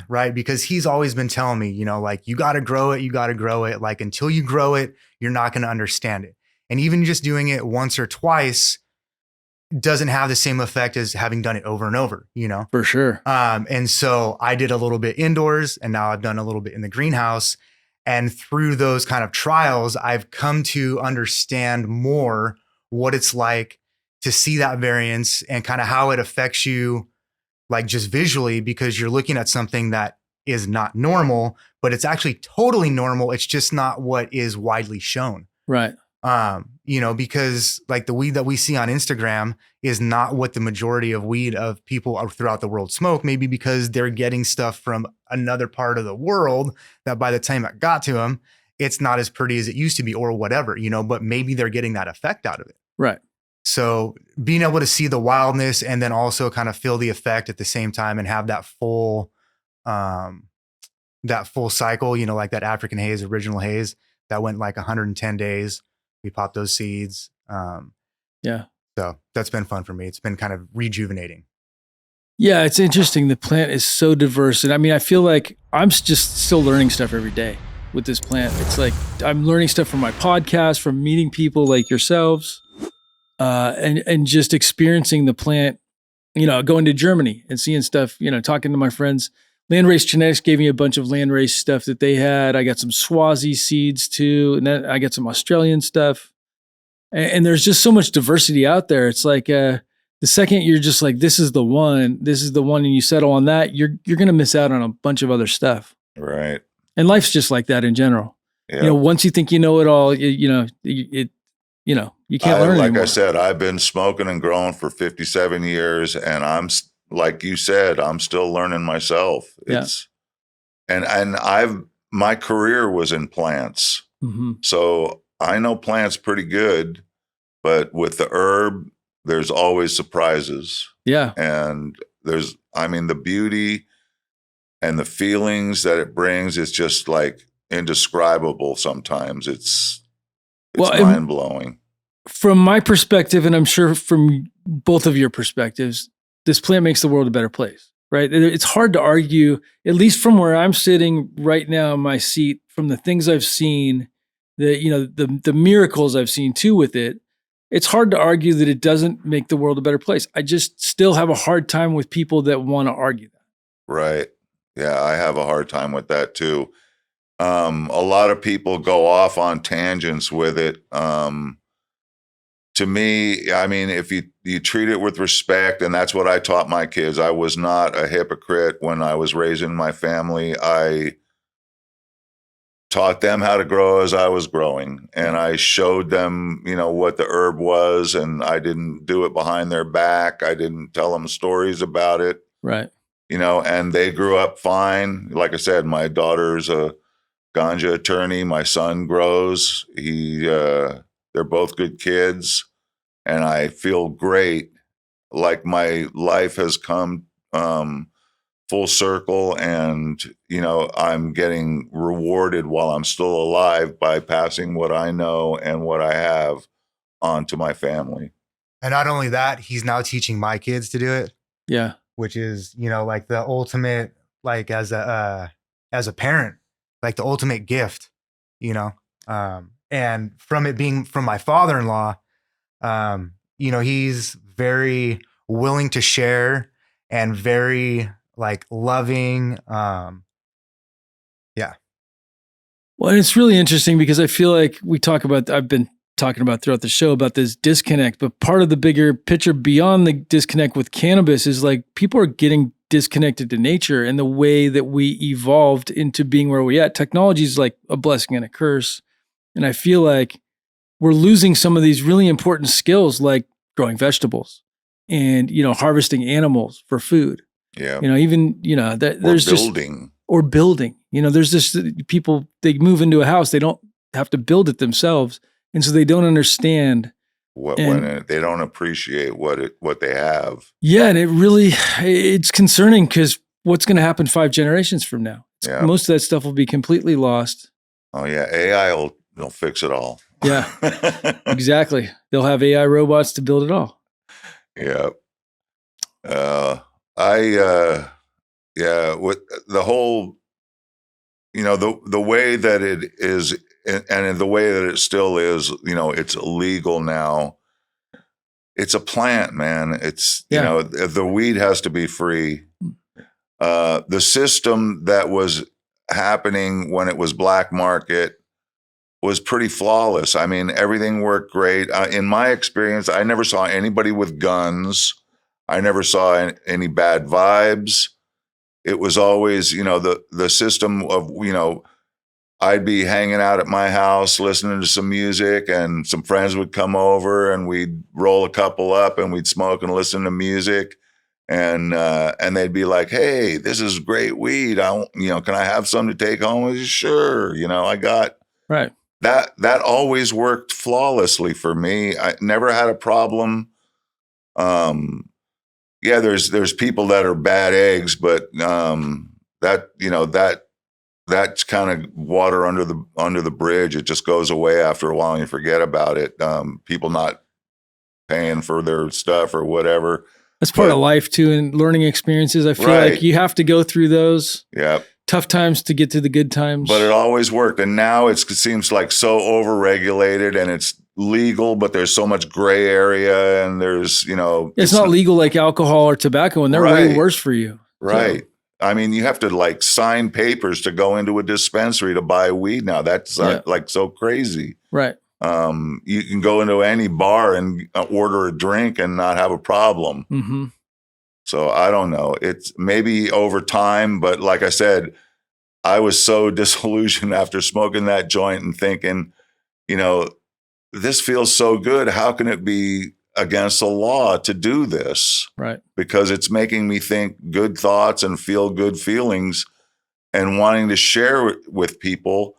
Right? Because he's always been telling me, like, you got to grow it. Like, until you grow it, you're not going to understand it. And even just doing it once or twice doesn't have the same effect as having done it over and over, For sure. And so I did a little bit indoors, and now I've done a little bit in the greenhouse. And through those kind of trials, I've come to understand more what it's like to see that variance and kind of how it affects you, like just visually, because you're looking at something that is not normal, but it's actually totally normal. It's just not what is widely shown. Right. Because like the weed that we see on Instagram is not what the majority of weed of people throughout the world smoke, maybe because they're getting stuff from another part of the world that by the time it got to them, it's not as pretty as it used to be or whatever, but maybe they're getting that effect out of it. Right. So being able to see the wildness and then also kind of feel the effect at the same time and have that full cycle, like that African haze, original haze that went like 110 days. We popped those seeds. So that's been fun for me. It's been kind of rejuvenating. Yeah, it's interesting. The plant is so diverse. And I mean, I feel like I'm just still learning stuff every day with this plant. It's like I'm learning stuff from my podcast, from meeting people like yourselves, and just experiencing the plant, going to Germany and seeing stuff, talking to my friends. Landrace Genetics gave me a bunch of landrace stuff that they had. I got some Swazi seeds too, and then I got some Australian stuff. And there's just so much diversity out there. It's like the second you're just like, this is the one, and you settle on that, you're going to miss out on a bunch of other stuff. Right. And life's just like that in general. Yeah. Once you think you know it all, you can't learn like anymore. I said, I've been smoking and growing for 57 years, and I'm like you said, I'm still learning myself. My career was in plants. Mm-hmm. So I know plants pretty good, but with the herb, there's always surprises. Yeah. And the beauty and the feelings that it brings is just like indescribable sometimes. It's mind blowing. From my perspective, and I'm sure from both of your perspectives, this plant makes the world a better place, right? It's hard to argue, at least from where I'm sitting right now in my seat, from the things I've seen, the miracles I've seen too with it. It's hard to argue that it doesn't make the world a better place. I just still have a hard time with people that want to argue that. Right. Yeah, I have a hard time with that too. A lot of people go off on tangents with it. To me, I mean, if you treat it with respect, and that's what I taught my kids. I was not a hypocrite when I was raising my family. I taught them how to grow as I was growing, and I showed them, what the herb was, and I didn't do it behind their back. I didn't tell them stories about it. Right. And they grew up fine. Like I said, my daughter's a ganja attorney. My son grows. They're both good kids, and I feel great. Like my life has come full circle, and I'm getting rewarded while I'm still alive by passing what I know and what I have on to my family. And not only that, he's now teaching my kids to do it. Yeah. Which is, like the ultimate, like as a parent, like the ultimate gift, and from it being from my father-in-law, he's very willing to share and very like loving. Yeah. Well, and it's really interesting because I feel like I've been talking about throughout the show about this disconnect, but part of the bigger picture beyond the disconnect with cannabis is like people are getting disconnected to nature and the way that we evolved into being where we're at. Technology is like a blessing and a curse. And I feel like we're losing some of these really important skills like growing vegetables and, harvesting animals for food. Yeah. There's building. There's this people, they move into a house, they don't have to build it themselves. And so they don't understand when they don't appreciate what they have. Yeah. And it's concerning because what's going to happen 5 generations from now? Yeah. Most of that stuff will be completely lost. Oh yeah. AI will fix it all. Yeah, exactly. They'll have AI robots to build it all. Yeah. With the whole, the way that it is, and the way that it still is, it's illegal now. It's a plant, man. It's, the weed has to be free. The system that was happening when it was black market was pretty flawless. I mean, everything worked great. In my experience, I never saw anybody with guns. I never saw any bad vibes. It was always, the system of, I'd be hanging out at my house listening to some music, and some friends would come over and we'd roll a couple up and we'd smoke and listen to music. And they'd be like, "Hey, this is great weed. Can I have some to take home?" I said, "Sure." I got Right. that always worked flawlessly for me. I never had a problem. Yeah, there's people that are bad eggs, but that's kind of water under the bridge. It just goes away after a while and you forget about it. People not paying for their stuff or whatever. That's part of life too, and learning experiences. I feel like you have to go through those tough times to get to the good times. But it always worked. And now it seems like so overregulated, and it's legal, but there's so much gray area, and there's, it's not legal like alcohol or tobacco, and they're way worse for you. Right. So. I mean, you have to like sign papers to go into a dispensary to buy weed now. That's like so crazy. Right. You can go into any bar and order a drink and not have a problem. Mm-hmm. So I don't know. It's maybe over time, but like I said, I was so disillusioned after smoking that joint and thinking, this feels so good. How can it be against the law to do this? Right. Because it's making me think good thoughts and feel good feelings and wanting to share with people.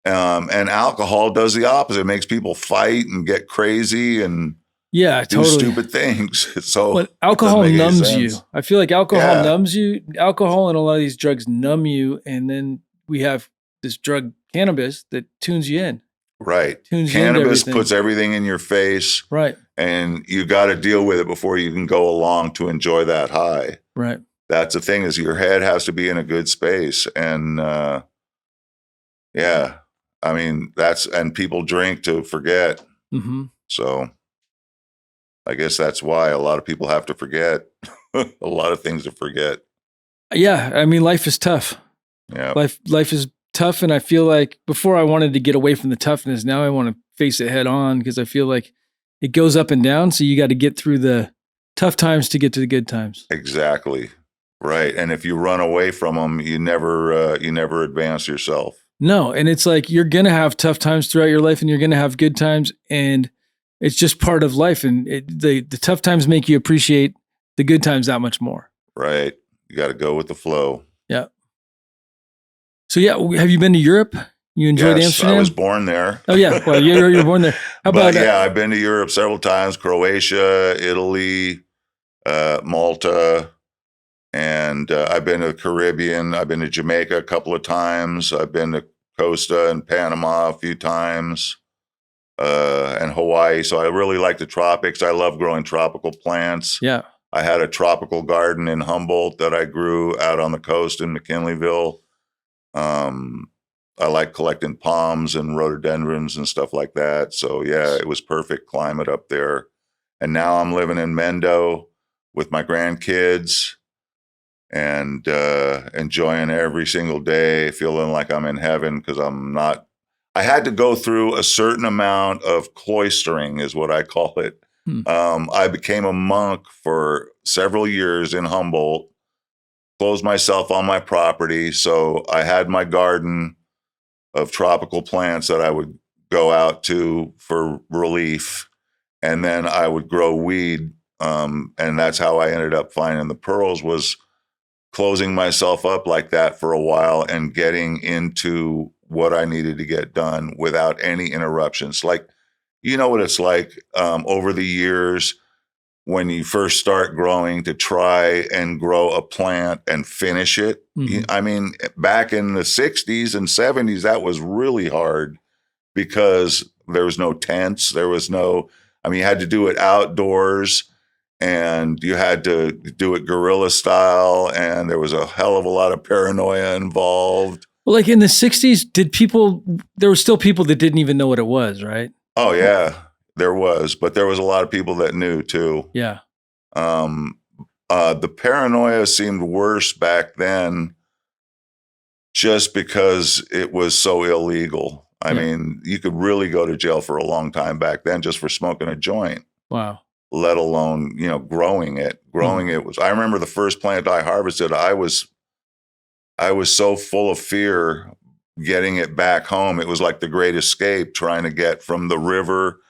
And alcohol does the opposite. It makes people fight and get crazy and do stupid things. So alcohol numbs you. I feel like alcohol numbs you. Alcohol and a lot of these drugs numb you. And then we have this drug, cannabis, that tunes you in. Right. Cannabis puts everything in your face. Right. And you got to deal with it before you can go along to enjoy that high. Right. That's the thing, is your head has to be in a good space. And I mean, and people drink to forget. Mm-hmm. So I guess that's why a lot of people have to forget a lot of things to forget. Yeah. I mean, life is tough. Yeah. Life is tough. And I feel like before I wanted to get away from the toughness, now I want to face it head on, because I feel like it goes up and down. So you got to get through the tough times to get to the good times. Exactly. Right. And if you run away from them, you never advance yourself. No. And it's like, you're going to have tough times throughout your life, and you're going to have good times, and it's just part of life. And the tough times make you appreciate the good times that much more. Right. You got to go with the flow. Yeah. So have you been to Europe? You enjoyed Amsterdam? I was born there. Oh yeah. Well, you're born there. How about that? Yeah, I've been to Europe several times: Croatia, Italy, Malta, and I've been to the Caribbean. I've been to Jamaica a couple of times. I've been to Costa and Panama a few times, and Hawaii. So I really like the tropics. I love growing tropical plants. Yeah. I had a tropical garden in Humboldt that I grew out on the coast in McKinleyville. I like collecting palms and rhododendrons and stuff like that. So yeah, it was perfect climate up there. And now I'm living in Mendo with my grandkids and enjoying every single day, feeling like I'm in heaven, because I had to go through a certain amount of cloistering, is what I call it. I became a monk for several years in Humboldt, closed myself on my property. So I had my garden of tropical plants that I would go out to for relief. And then I would grow weed. And that's how I ended up finding the pearls, was closing myself up like that for a while and getting into what I needed to get done without any interruptions. Like, you know what it's like over the years when you first start growing, to try and grow a plant and finish it. Mm-hmm. I mean, back in the 60s and 70s, that was really hard because there was no tents. There was you had to do it outdoors, and you had to do it guerrilla style. And there was a hell of a lot of paranoia involved. Well, like in the 60s, there were still people that didn't even know what it was, right? Oh, yeah. There was, but there was a lot of people that knew too. Yeah. The paranoia seemed worse back then just because it was so illegal. I mean, you could really go to jail for a long time back then just for smoking a joint. Wow. Let alone, growing it. It was, I remember the first plant I harvested, I was so full of fear getting it back home, it was like the great escape, trying to get from the river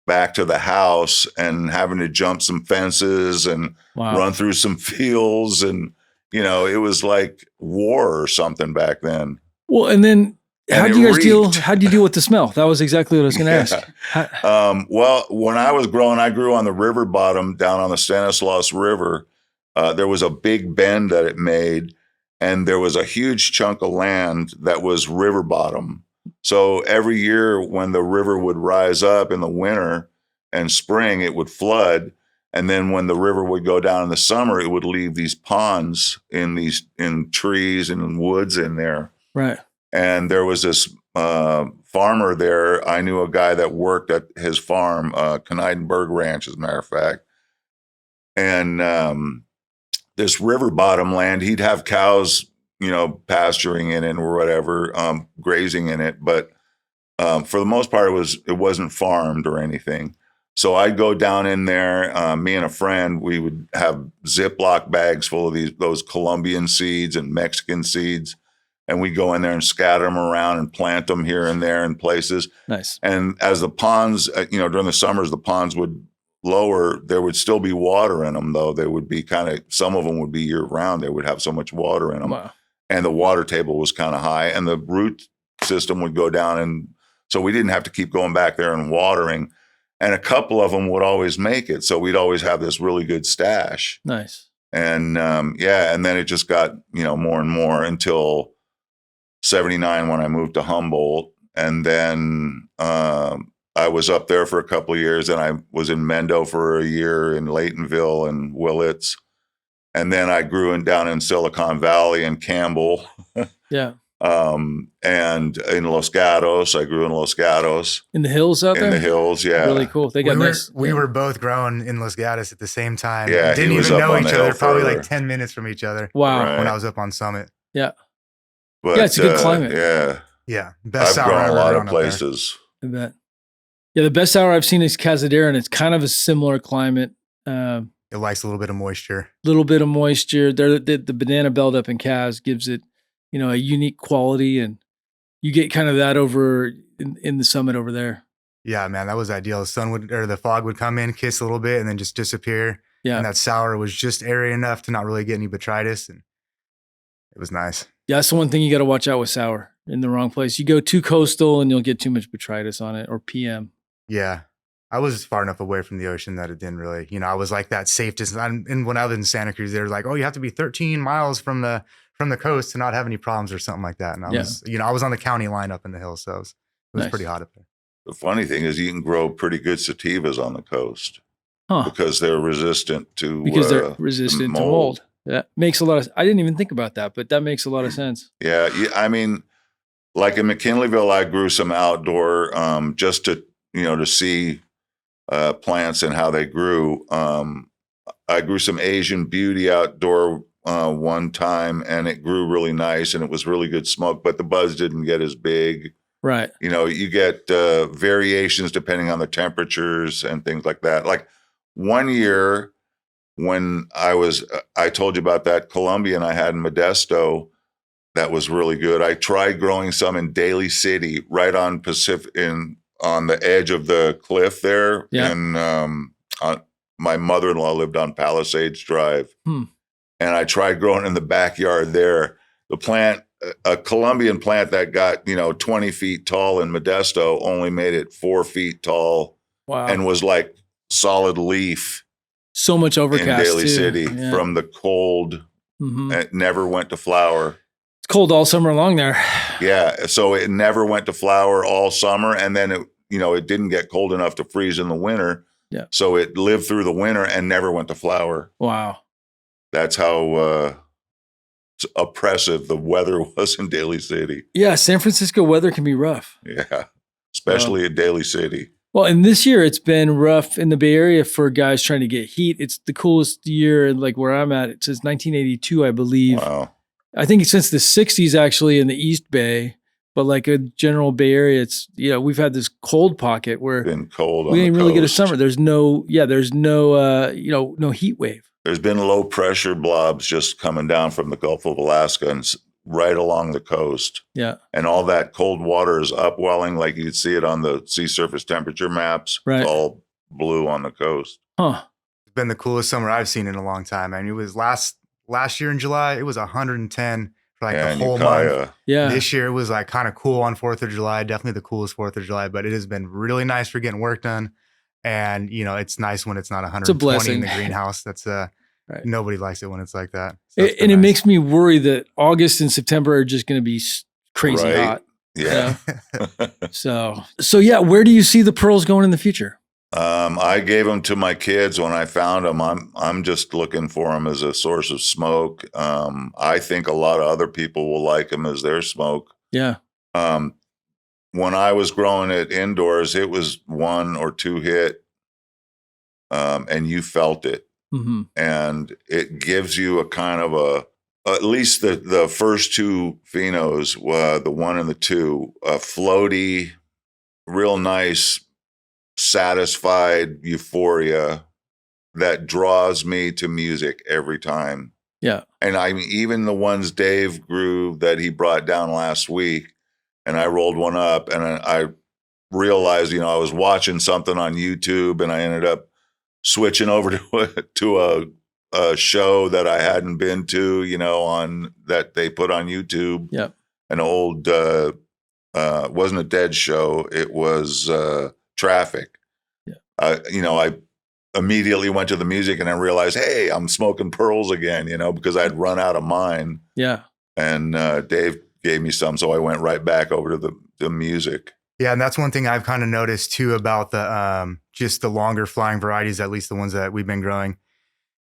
back to the house and having to jump some fences and run through some fields. And, you know, it was like war or something back then. Well, and then how do you guys deal with the smell? That was exactly what I was going to ask. Well, when I was growing, I grew on the river bottom down on the Stanislaus River. There was a big bend that it made, and there was a huge chunk of land that was river bottom. So every year when the river would rise up in the winter and spring, it would flood. And then when the river would go down in the summer, it would leave these ponds in trees and in woods in there. Right. And there was this farmer there. I knew a guy that worked at his farm, Kneidenberg Ranch, as a matter of fact. And this river bottom land, he'd have cows, you know, pasturing in it or whatever, grazing in it. But for the most part, it wasn't farmed or anything. So I'd go down in there, me and a friend, we would have Ziploc bags full of those Colombian seeds and Mexican seeds. And we'd go in there and scatter them around and plant them here and there in places. Nice. And as the ponds, you know, during the summers, the ponds would lower. There would still be water in them, though. They would be some of them would be year round. They would have so much water in them. Wow. And the water table was kind of high, and the root system would go down. And so we didn't have to keep going back there and watering. And a couple of them would always make it. So we'd always have this really good stash. Nice. And and then it just got, you know, more and more until 79 when I moved to Humboldt. And then I was up there for a couple of years, and I was in Mendo for a year, in Laytonville and Willits. And then I grew down in Silicon Valley and Campbell. Yeah. And in Los Gatos, I grew in Los Gatos. In the hills out there? In the hills, yeah. Really cool. They got we were both growing in Los Gatos at the same time. Yeah, Didn't even know each other, probably like 10 minutes from each other. Wow. Right. When I was up on Summit. Yeah. But, yeah, it's a good climate. Yeah. Yeah. Best I've sour grown a lot of up places. I bet. Yeah, the best sour I've seen is Cazadera, and it's kind of a similar climate. It likes a little bit of moisture. Little bit of moisture. The banana buildup in Caz gives it, you know, a unique quality, and you get kind of that over in the Summit over there. Yeah, man, that was ideal. The fog would come in, kiss a little bit, and then just disappear. Yeah. And that sour was just airy enough to not really get any botrytis, and it was nice. Yeah, that's the one thing you got to watch out with sour. In the wrong place. You go too coastal and you'll get too much botrytis on it, or PM. Yeah. I was far enough away from the ocean that it didn't really, you know, I was like that safe distance. And when I was in Santa Cruz, they were like, oh, you have to be 13 miles from the coast to not have any problems or something like that. And I was on the county line up in the hills. So it was Nice. pretty hot up there. The funny thing is you can grow pretty good sativas on the coast because they're resistant to mold. Yeah, makes a lot of. I didn't even think about that, but that makes a lot of sense. Yeah, I mean, like in McKinleyville, I grew some outdoor just to see plants and how they grew. I grew some Asian beauty outdoor one time, and it grew really nice, and it was really good smoke, but the buds didn't get as big. Right. You know, you get variations depending on the temperatures and things like that. Like one year when I told you about that Colombian I had in Modesto, that was really good. I tried growing some in Daly City, right on on the edge of the cliff there. Yeah. And my mother-in-law lived on Palisades Drive. And I tried growing in the backyard there. The plant, a Colombian plant that got, 20 feet tall in Modesto, only made it 4 feet tall. Wow. And was like solid leaf. So much overcast in Daly too. City Yeah. from the cold. And it never went to flower. It's cold all summer long there. Yeah. So it never went to flower all summer. And then it didn't get cold enough to freeze in the winter. Yeah. So it lived through the winter and never went to flower. Wow. That's how oppressive the weather was in Daly City. Yeah. San Francisco weather can be rough. Yeah. Especially at Daly City. Well, and this year it's been rough in the Bay Area for guys trying to get heat. It's the coolest year, like where I'm at. It says 1982, I believe. Wow. I think it's since the 60s actually in the East Bay, but like a general Bay Area, it's, we've had this cold pocket where been cold. We didn't really get a summer. There's no heat wave. There's been low pressure blobs just coming down from the Gulf of Alaska, and right along the coast. Yeah. And all that cold water is upwelling, like you'd see it on the sea surface temperature maps. Right. It's all blue on the coast. Huh. It's been the coolest summer I've seen in a long time. I mean, it was last year in July, it was 110 for like the whole month. Yeah. This year it was like kind of cool on 4th of July, definitely the coolest 4th of July, but it has been really nice for getting work done. And, you know, it's nice when it's not 120 in the greenhouse. That's right. Nobody likes it when it's like that. So and it makes me worry that August and September are just going to be crazy hot. Yeah. So yeah, where do you see the pearls going in the future? I gave them to my kids when I found them. I'm just looking for them as a source of smoke. I think a lot of other people will like them as their smoke. Yeah. When I was growing it indoors, it was 1 or 2 hit, and you felt it. Mm-hmm. And it gives you a kind of at least the first 2 phenos, the 1 and the 2, a floaty, real nice, satisfied euphoria that draws me to music every time. Yeah. And I mean, even the ones Dave grew that he brought down last week, and I rolled one up, and I realized, you know, I was watching something on YouTube, and I ended up switching over to a show that I hadn't been to, you know, on that they put on YouTube. Yep. An old wasn't a Dead show. It was Traffic. Yeah. You know, I immediately went to the music and I realized, hey, I'm smoking pearls again, you know, because I'd run out of mine. Yeah. And Dave gave me some, so I went right back over to the music. Yeah, and that's one thing I've kind of noticed too about the just the longer flying varieties, at least the ones that we've been growing,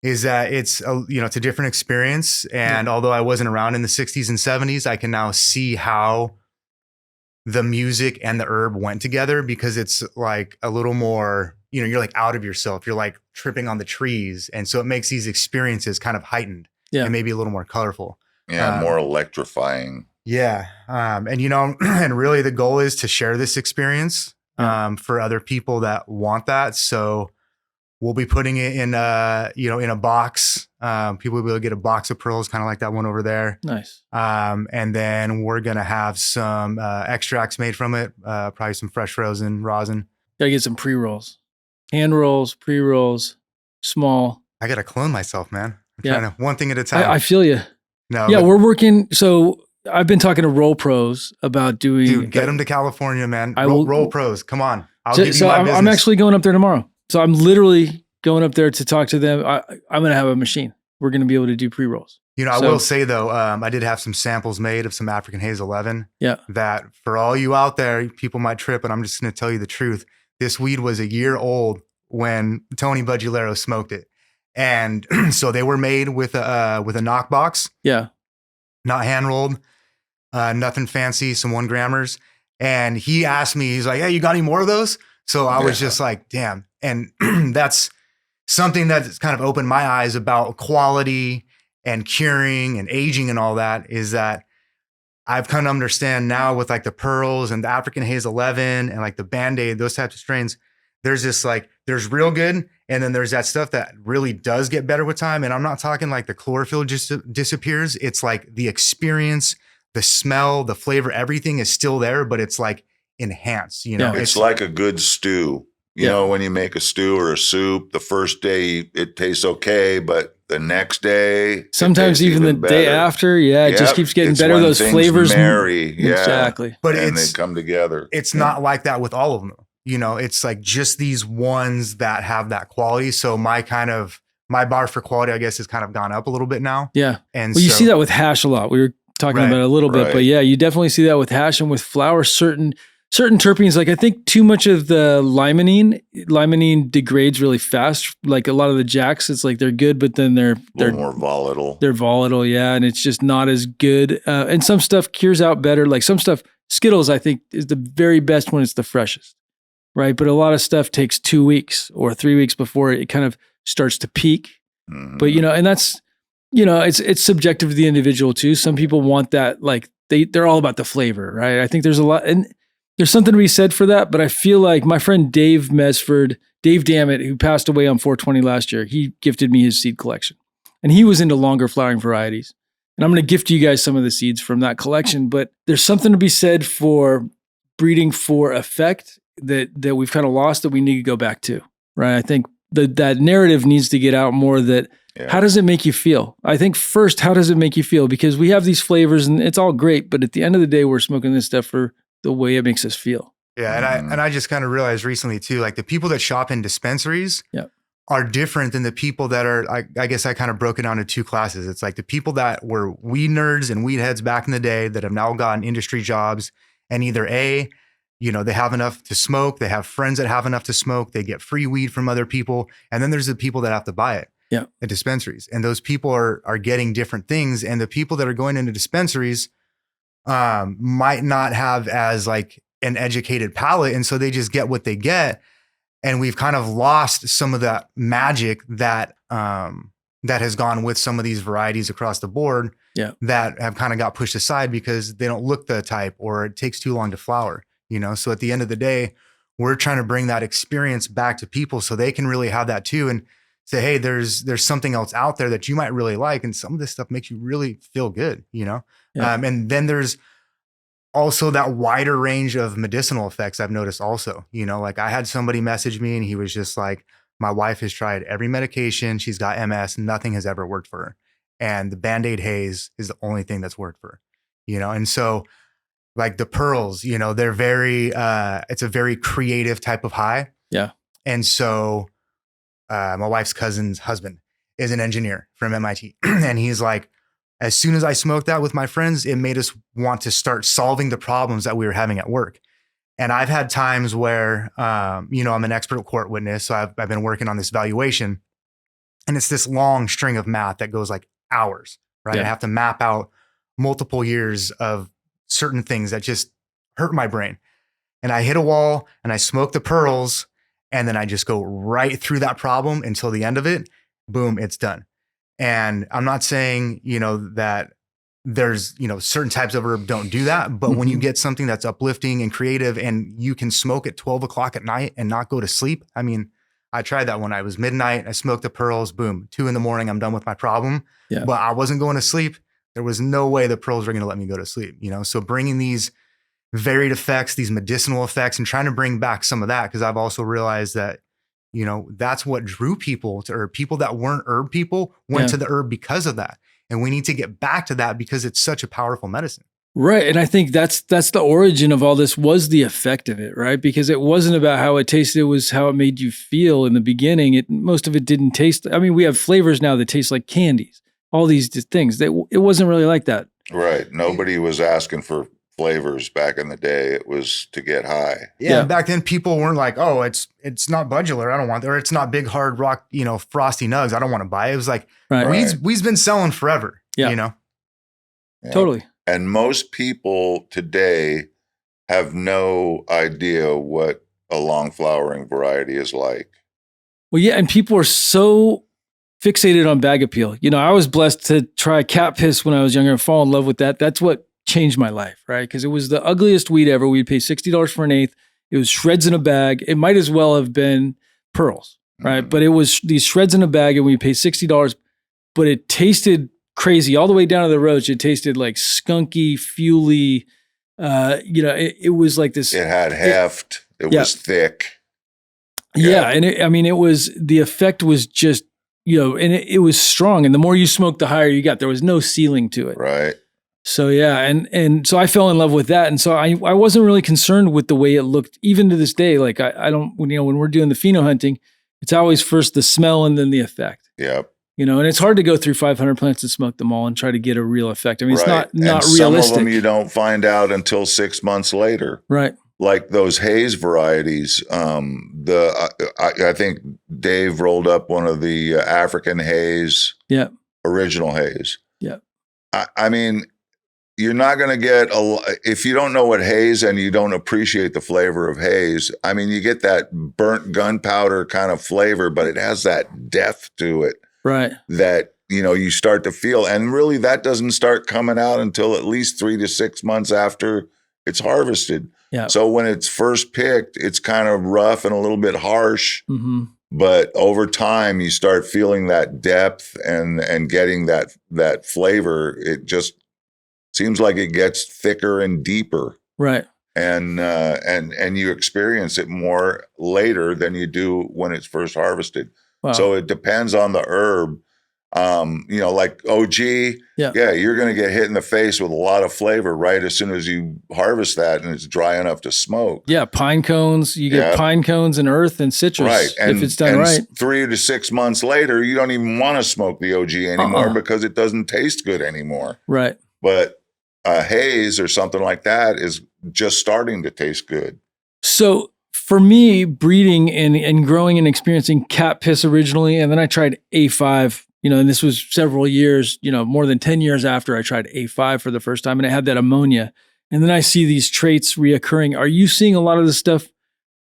is that it's it's a different experience. And although I wasn't around in the 60s and 70s, I can now see how the music and the herb went together, because it's like a little more, you know, you're like out of yourself. You're like tripping on the trees. And so it makes these experiences kind of heightened and maybe a little more colorful. Yeah, more electrifying. Yeah. And, you know, and really the goal is to share this experience for other people that want that. So we'll be putting it in in a box. People will be able to get a box of pearls, kind of like that one over there. Nice. And then we're going to have some extracts made from it, probably some fresh rosin. Gotta get some pre-rolls, hand rolls, pre-rolls, small. I got to clone myself, man. I'm trying to, one thing at a time. I feel you. No. Yeah, we're working. So I've been talking to Roll Pros about doing. Dude, get them to California, man. Roll Pros. Come on. I'll give you my business. I'm actually going up there tomorrow. So I'm literally going up there to talk to them. I'm going to have a machine. We're going to be able to do pre-rolls. You know, I will say though, I did have some samples made of some African Haze 11. Yeah. That for all you out there, people might trip, and I'm just going to tell you the truth. This weed was a year old when Tony Budularo smoked it. And so they were made with a knock box. Yeah. Not hand rolled, nothing fancy, some 1 grammers. And he asked me, he's like, hey, you got any more of those? So I was just like, damn. And that's something that's kind of opened my eyes about quality and curing and aging and all that, is that I've come to understand now with like the pearls and the African Haze 11 and like the Band-Aid, those types of strains, there's this like, there's real good. And then there's that stuff that really does get better with time. And I'm not talking like the chlorophyll just disappears. It's like the experience, the smell, the flavor, everything is still there, but it's like enhanced, you know? Yeah, it's like a good stew. You know, when you make a stew or a soup, the first day it tastes okay, but the next day, sometimes even the day after, it just keeps getting better. Those flavors marry, exactly. But and they come together. It's not like that with all of them. You know, it's like just these ones that have that quality. So my bar for quality, I guess, has kind of gone up a little bit now. Yeah. And you see that with hash a lot. We were talking about it a little bit, but yeah, you definitely see that with hash and with flower. Certain terpenes, like I think too much of the limonene degrades really fast. Like a lot of the jacks, it's like they're good, but then they're more volatile. They're volatile, yeah, and it's just not as good. And some stuff cures out better. Like some stuff, Skittles, I think, is the very best when it's the freshest. Right. But a lot of stuff takes 2 weeks or 3 weeks before it kind of starts to peak. Mm-hmm. But, you know, and that's, you know, it's subjective to the individual too. Some people want that, like they're all about the flavor, right? I think there's a lot, and there's something to be said for that. But I feel like my friend Dave Dammit, who passed away on 420 last year, he gifted me his seed collection. And he was into longer flowering varieties. And I'm going to gift you guys some of the seeds from that collection, but there's something to be said for breeding for effect that we've kind of lost that we need to go back to, right? I think that narrative needs to get out more that how does it make you feel? I think first, how does it make you feel? Because we have these flavors and it's all great, but at the end of the day, we're smoking this stuff for the way it makes us feel. Yeah. And I just kind of realized recently too, like the people that shop in dispensaries are different than the people that are, I guess I kind of broke it down to two classes. It's like the people that were weed nerds and weed heads back in the day that have now gotten industry jobs and either they have enough to smoke. They have friends that have enough to smoke. They get free weed from other people. And then there's the people that have to buy it at dispensaries. And those people are getting different things. And the people that are going into dispensaries might not have as like an educated palate. And so they just get what they get. And we've kind of lost some of that magic that has gone with some of these varieties across the board that have kind of got pushed aside because they don't look the type or it takes too long to flower, So at the end of the day, we're trying to bring that experience back to people so they can really have that too and say, hey, there's something else out there that you might really like. And some of this stuff makes you really feel good, And then there's also that wider range of medicinal effects I've noticed also, like I had somebody message me and he was just like, my wife has tried every medication. She's got MS. Nothing has ever worked for her. And the Band-Aid haze is the only thing that's worked for her, And so like the pearls, they're very, it's a very creative type of high. Yeah. And so my wife's cousin's husband is an engineer from MIT. And he's like, as soon as I smoked that with my friends, it made us want to start solving the problems that we were having at work. And I've had times where, I'm an expert court witness. So I've been working on this valuation and it's this long string of math that goes like hours, right? Yeah. I have to map out multiple years of certain things that just hurt my brain. And I hit a wall and I smoke the pearls and then I just go right through that problem until the end of it. Boom, it's done. And I'm not saying, that there's, certain types of herb don't do that. But when you get something that's uplifting and creative and you can smoke at 12 o'clock at night and not go to sleep. I mean, I tried that when I was midnight. I smoked the pearls, boom, 2 a.m, I'm done with my problem. Yeah. But I wasn't going to sleep. There was no way the pearls were going to let me go to sleep, So bringing these varied effects, these medicinal effects and trying to bring back some of that. Cause I've also realized that, that's what drew people to herb. People that weren't herb people went to the herb because of that. And we need to get back to that because it's such a powerful medicine. Right. And I think that's the origin of all this was the effect of it, right? Because it wasn't about how it tasted, it was how it made you feel in the beginning. Most of it didn't taste. I mean, we have flavors now that taste like candies, all these things. It wasn't really like that. Right. Nobody was asking for flavors back in the day. It was to get high. Yeah. Back then people weren't like, oh, it's not Budularo. I don't want that. Or it's not big hard rock, frosty nugs. I don't want to buy it. It was like, weed's been selling forever, Yeah. Totally. And most people today have no idea what a long flowering variety is like. Well, yeah. And people are so fixated on bag appeal. I was blessed to try cat piss when I was younger and fall in love with that. That's what changed my life, right? Because it was the ugliest weed ever. We'd pay $60 for an eighth. It was shreds in a bag. It might as well have been pearls, right? But it was these shreds in a bag and we paid $60, but it tasted crazy all the way down to the roach. It tasted like skunky, fuely, it was like this. It had heft. It was thick. Yeah. And the effect was just, and it was strong. And the more you smoked, the higher you got. There was no ceiling to it. Right. So yeah, and so I fell in love with that, and so I wasn't really concerned with the way it looked, even to this day. Like I don't, when we're doing the pheno hunting, it's always first the smell and then the effect. Yep. And it's hard to go through 500 plants and smoke them all and try to get a real effect. I mean, it's not realistic. Some of them you don't find out until 6 months later. Right. Like those haze varieties. I think Dave rolled up one of the African haze. Yeah. Original haze. Yeah. I mean, you're not going to get if you don't know what haze and you don't appreciate the flavor of haze. I mean, you get that burnt gunpowder kind of flavor, but it has that depth to it, right? That you start to feel, and really that doesn't start coming out until at least 3 to 6 months after it's harvested. Yeah. So when it's first picked, it's kind of rough and a little bit harsh, But over time, you start feeling that depth and getting that flavor. It just seems like it gets thicker and deeper. Right. And you experience it more later than you do when it's first harvested. Wow. So it depends on the herb. Like OG, yeah, you're going to get hit in the face with a lot of flavor right as soon as you harvest that and it's dry enough to smoke. Yeah, pine cones. You get pine cones and earth and citrus, right? And, if it's done right. 3 to 6 months later, you don't even want to smoke the OG anymore because it doesn't taste good anymore. Right. But a haze or something like that is just starting to taste good. So for me, breeding and growing and experiencing cat piss originally, and then I tried A5, and this was several years, more than 10 years after I tried A5 for the first time, and I had that ammonia. And then I see these traits reoccurring. Are you seeing a lot of the stuff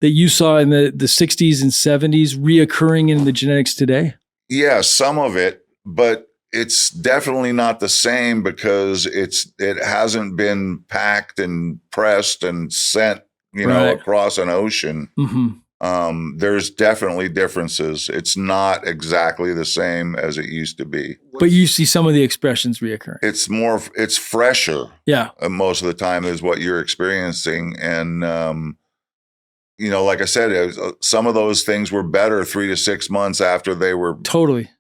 that you saw in the 60s and 70s reoccurring in the genetics today? Yeah, some of it, but it's definitely not the same because it hasn't been packed and pressed and sent, across an ocean. Mm-hmm. There's definitely differences. It's not exactly the same as it used to be. But you see some of the expressions reoccurring. It's fresher. Yeah. Most of the time is what you're experiencing. And, like I said, some of those things were better 3 to 6 months after they were totally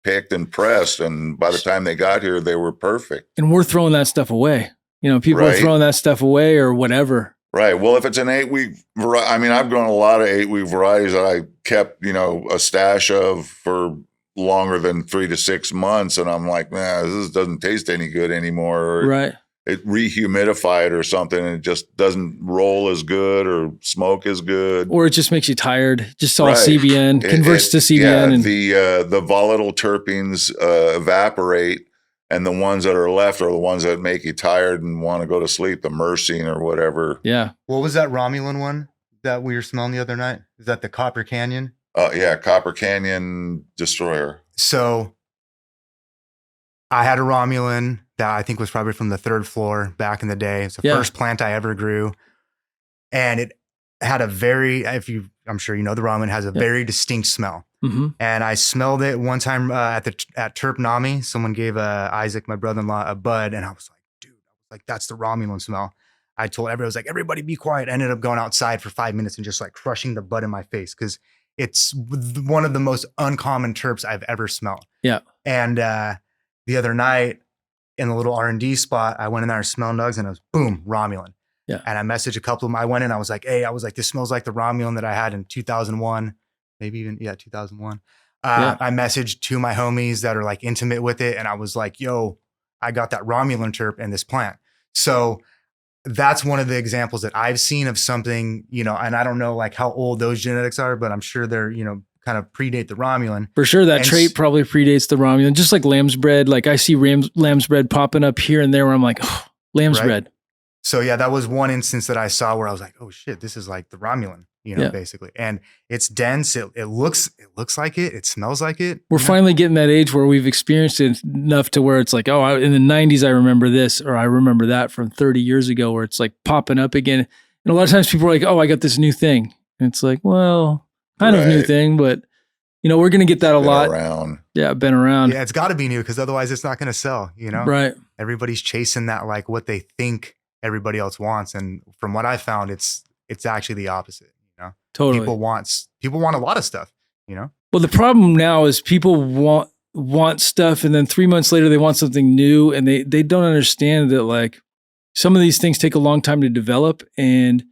picked and pressed. And by the time they got here, they were perfect. And we're throwing that stuff away. People are throwing that stuff away or whatever. Right. Well, if it's an 8-week variety, I've grown a lot of 8-week varieties that I kept, a stash of for longer than 3 to 6 months. And I'm like, this doesn't taste any good anymore. Or right. It rehumidified or something and it just doesn't roll as good or smoke as good. Or it just makes you tired. Just all CBN, converts to CBN. Yeah, the volatile terpenes evaporate. And the ones that are left are the ones that make you tired and want to go to sleep, the myrcene or whatever. Yeah. What was that Romulan one that we were smelling the other night? Is that the Copper Canyon? Yeah, Copper Canyon Destroyer. So I had a Romulan that I think was probably from the 3rd floor back in the day. It's the first plant I ever grew. And it had a I'm sure you know the Romulan has a very distinct smell. Mm-hmm. And I smelled it one time at Terp Nami. Someone gave Isaac, my brother-in-law, a bud, and I was like, dude, that's the Romulan smell. I told everybody, I was like, everybody be quiet. I ended up going outside for 5 minutes and just like crushing the bud in my face because it's one of the most uncommon terps I've ever smelled. Yeah. And the other night in the little R&D spot, I went in there and smelled nugs and it was boom, Romulan. Yeah. And I messaged a couple of them. I went in, I was like, hey, this smells like the Romulan that I had in 2001. Maybe even, 2001. I messaged 2 of my homies that are like intimate with it. And I was like, yo, I got that Romulan terp in this plant. So that's one of the examples that I've seen of something, and I don't know like how old those genetics are, but I'm sure they're, kind of predate the Romulan. For sure. That trait probably predates the Romulan, just like lamb's bread. Like I see lamb's bread popping up here and there where I'm like, oh, lamb's bread. So that was one instance that I saw where I was like, oh shit, this is like the Romulan. Basically. And it's dense. It looks like it. It smells like it. We're finally getting that age where we've experienced it enough to where it's like, oh, in the 90s, I remember this, or I remember that from 30 years ago, where it's like popping up again. And a lot of times people are like, oh, I got this new thing. And it's like, well, kind of new thing, but we're going to get that a lot. Around. Yeah, been around. Yeah, it's got to be new because otherwise it's not going to sell, Right. Everybody's chasing that, like what they think everybody else wants. And from what I found, it's actually the opposite. Totally. People want a lot of stuff, Well, the problem now is people want stuff, and then 3 months later they want something new, and they don't understand that like some of these things take a long time to develop, and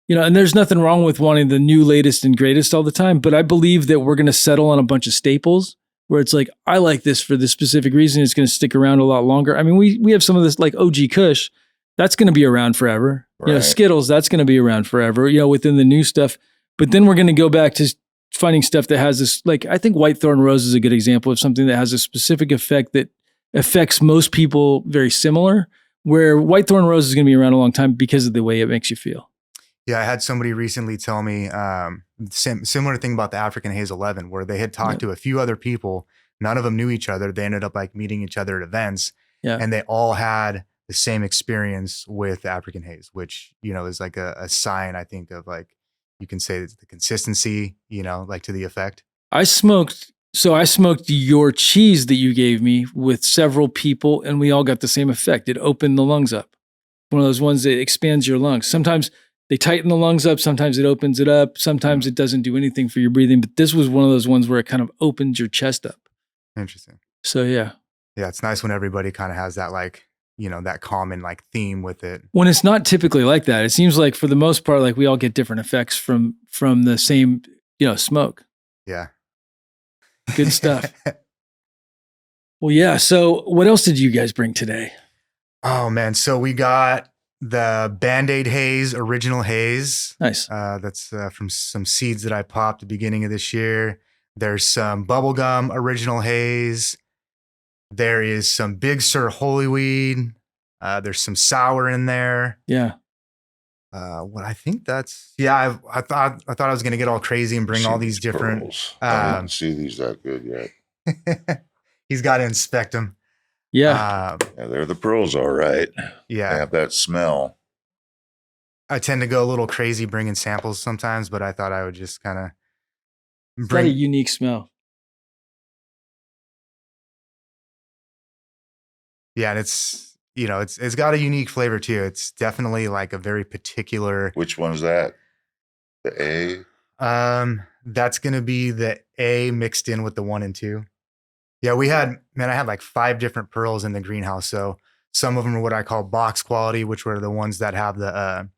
and there's nothing wrong with wanting the new, latest, and greatest all the time. But I believe that we're going to settle on a bunch of staples where it's like, I like this for this specific reason. It's going to stick around a lot longer. We have some of this like OG Kush, that's going to be around forever. Right. Skittles, that's going to be around forever. Within the new stuff. But then we're going to go back to finding stuff that has this, like, I think White Thorn Rose is a good example of something that has a specific effect that affects most people very similar, where White Thorn Rose is going to be around a long time because of the way it makes you feel. Yeah, I had somebody recently tell me similar thing about the African Haze 11, where they had talked to a few other people. None of them knew each other. They ended up like meeting each other at events, and they all had the same experience with African Haze, which, is like a sign, I think, of like, you can say it's the consistency, like to the effect. I smoked your cheese that you gave me with several people, and we all got the same effect. It opened the lungs up. One of those ones that expands your lungs. Sometimes they tighten the lungs up. Sometimes it opens it up. Sometimes it doesn't do anything for your breathing. But this was one of those ones where it kind of opens your chest up. Interesting. So yeah. Yeah, it's nice when everybody kind of has that like, that common like theme with it. When it's not typically like that, it seems like for the most part, like we all get different effects from the same, smoke. Yeah. Good stuff. Well, yeah. So what else did you guys bring today? Oh man. So we got the Band-Aid Haze, original haze. Nice. That's from some seeds that I popped at the beginning of this year. There's some bubblegum original haze. There is some Big Sur holy weed. There's some sour in there. Yeah. What I think that's I thought I was gonna get all crazy and bring all these different. Pearls. I didn't see these that good yet. He's got to inspect them. Yeah. Yeah, they're the pearls, all right. Yeah. They have that smell. I tend to go a little crazy bringing samples sometimes, but I thought I would just kind of It's got a unique smell. Yeah, and it's got a unique flavor too. It's definitely like a very particular. Which one's that? The A? That's gonna be the A mixed in with the 1 and 2. Yeah, I had like 5 different pearls in the greenhouse. So some of them are what I call box quality, which were the ones that have the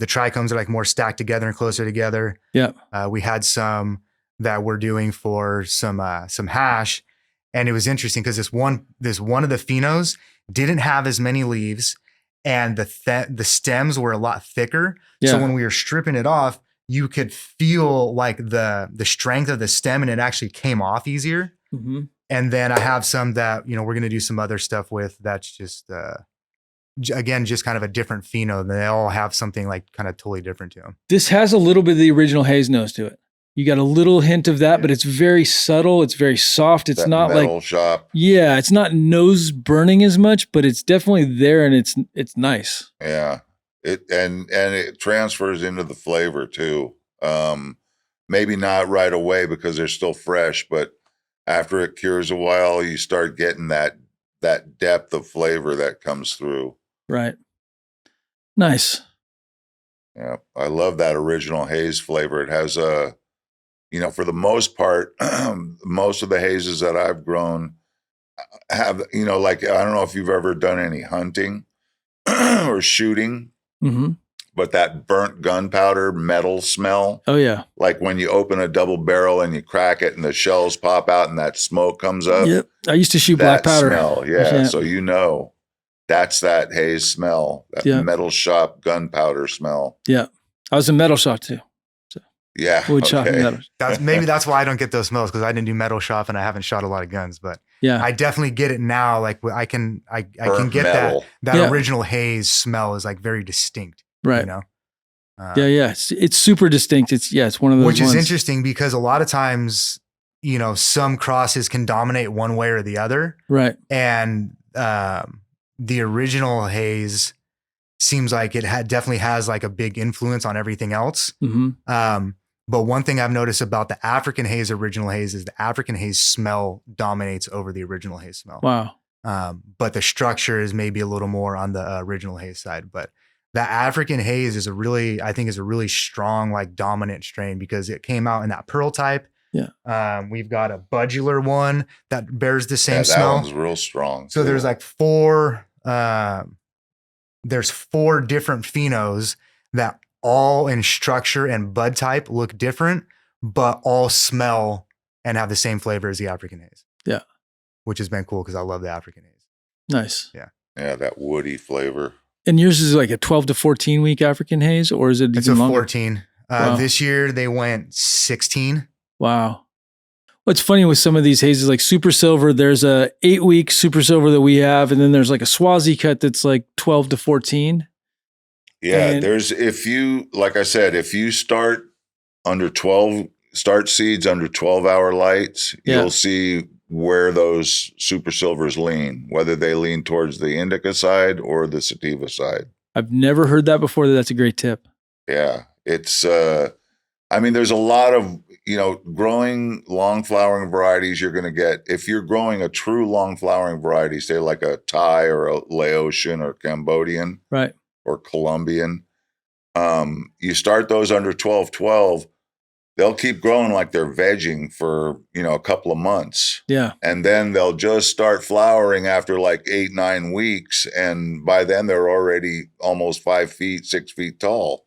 trichomes are like more stacked together and closer together. Yeah. We had some that we're doing for some hash, and it was interesting because this one of the phenos didn't have as many leaves, and the stems were a lot thicker. Yeah. So when we were stripping it off, you could feel like the strength of the stem, and it actually came off easier. Mm-hmm. And then I have some that, we're going to do some other stuff with. That's just, again, just kind of a different pheno. They all have something like kind of totally different to them. This has a little bit of the original haze nose to it. You got a little hint of that, but it's very subtle. It's very soft. It's that not metal like shop. Yeah, it's not nose burning as much, but it's definitely there, and it's nice. Yeah. It transfers into the flavor too. Maybe not right away because they're still fresh, but after it cures a while, you start getting that depth of flavor that comes through. Right. Nice. Yeah. I love that original haze flavor. It has for the most part, most of the hazes that I've grown have, like, I don't know if you've ever done any hunting or shooting, Mm-hmm. but that burnt gunpowder metal smell. Oh yeah. Like when you open a double barrel and you crack it and the shells pop out and that smoke comes up. Yep. I used to shoot black That powder. smell, yeah. So that's that haze smell, that metal shop gunpowder smell. Yeah. I was a metal shop too. Yeah. Wood shop and metal. That's why I don't get those smells, because I didn't do metal shop and I haven't shot a lot of guns. But yeah, I definitely get it now. Like I can get metal. that original haze smell is like very distinct. Right. Yeah. It's super distinct. It's one of those Which is ones. interesting because a lot of times, some crosses can dominate one way or the other. Right. And the original haze seems like it definitely has like a big influence on everything else. Mm-hmm. But one thing I've noticed about the African haze, original haze, is the African haze smell dominates over the original haze smell. Wow. But the structure is maybe a little more on the original haze side. But the African haze is a really strong, like dominant strain because it came out in that pearl type. Yeah. We've got a Budularo one that bears the same That smell. one's real strong. So there's like 4 different phenos that all in structure and bud type look different, but all smell and have the same flavor as the African haze. Yeah. Which has been cool because I love the African haze. Nice. Yeah. Yeah, that woody flavor. And yours is like a 12 to 14 week African haze, or is it It's even a longer? 14. Wow. This year they went 16. Wow. What's funny with some of these hazes, like Super Silver, there's a 8-week Super Silver that we have, and then there's like a Swazi cut that's like 12 to 14. Yeah, And- if you start seeds under 12-hour lights, Yeah. you'll see where those super silvers lean, whether they lean towards the indica side or the sativa side. I've never heard that before. That's a great tip. Yeah, it's, there's a lot of, growing long flowering varieties, you're going to get, if you're growing a true long flowering variety, say like a Thai or a Laotian or Cambodian Right. or Colombian, you start those under 12-12, they'll keep growing like they're vegging for, a couple of months. Yeah. And then they'll just start flowering after like 8-9 weeks. And by then they're already almost 5 feet, 6 feet tall.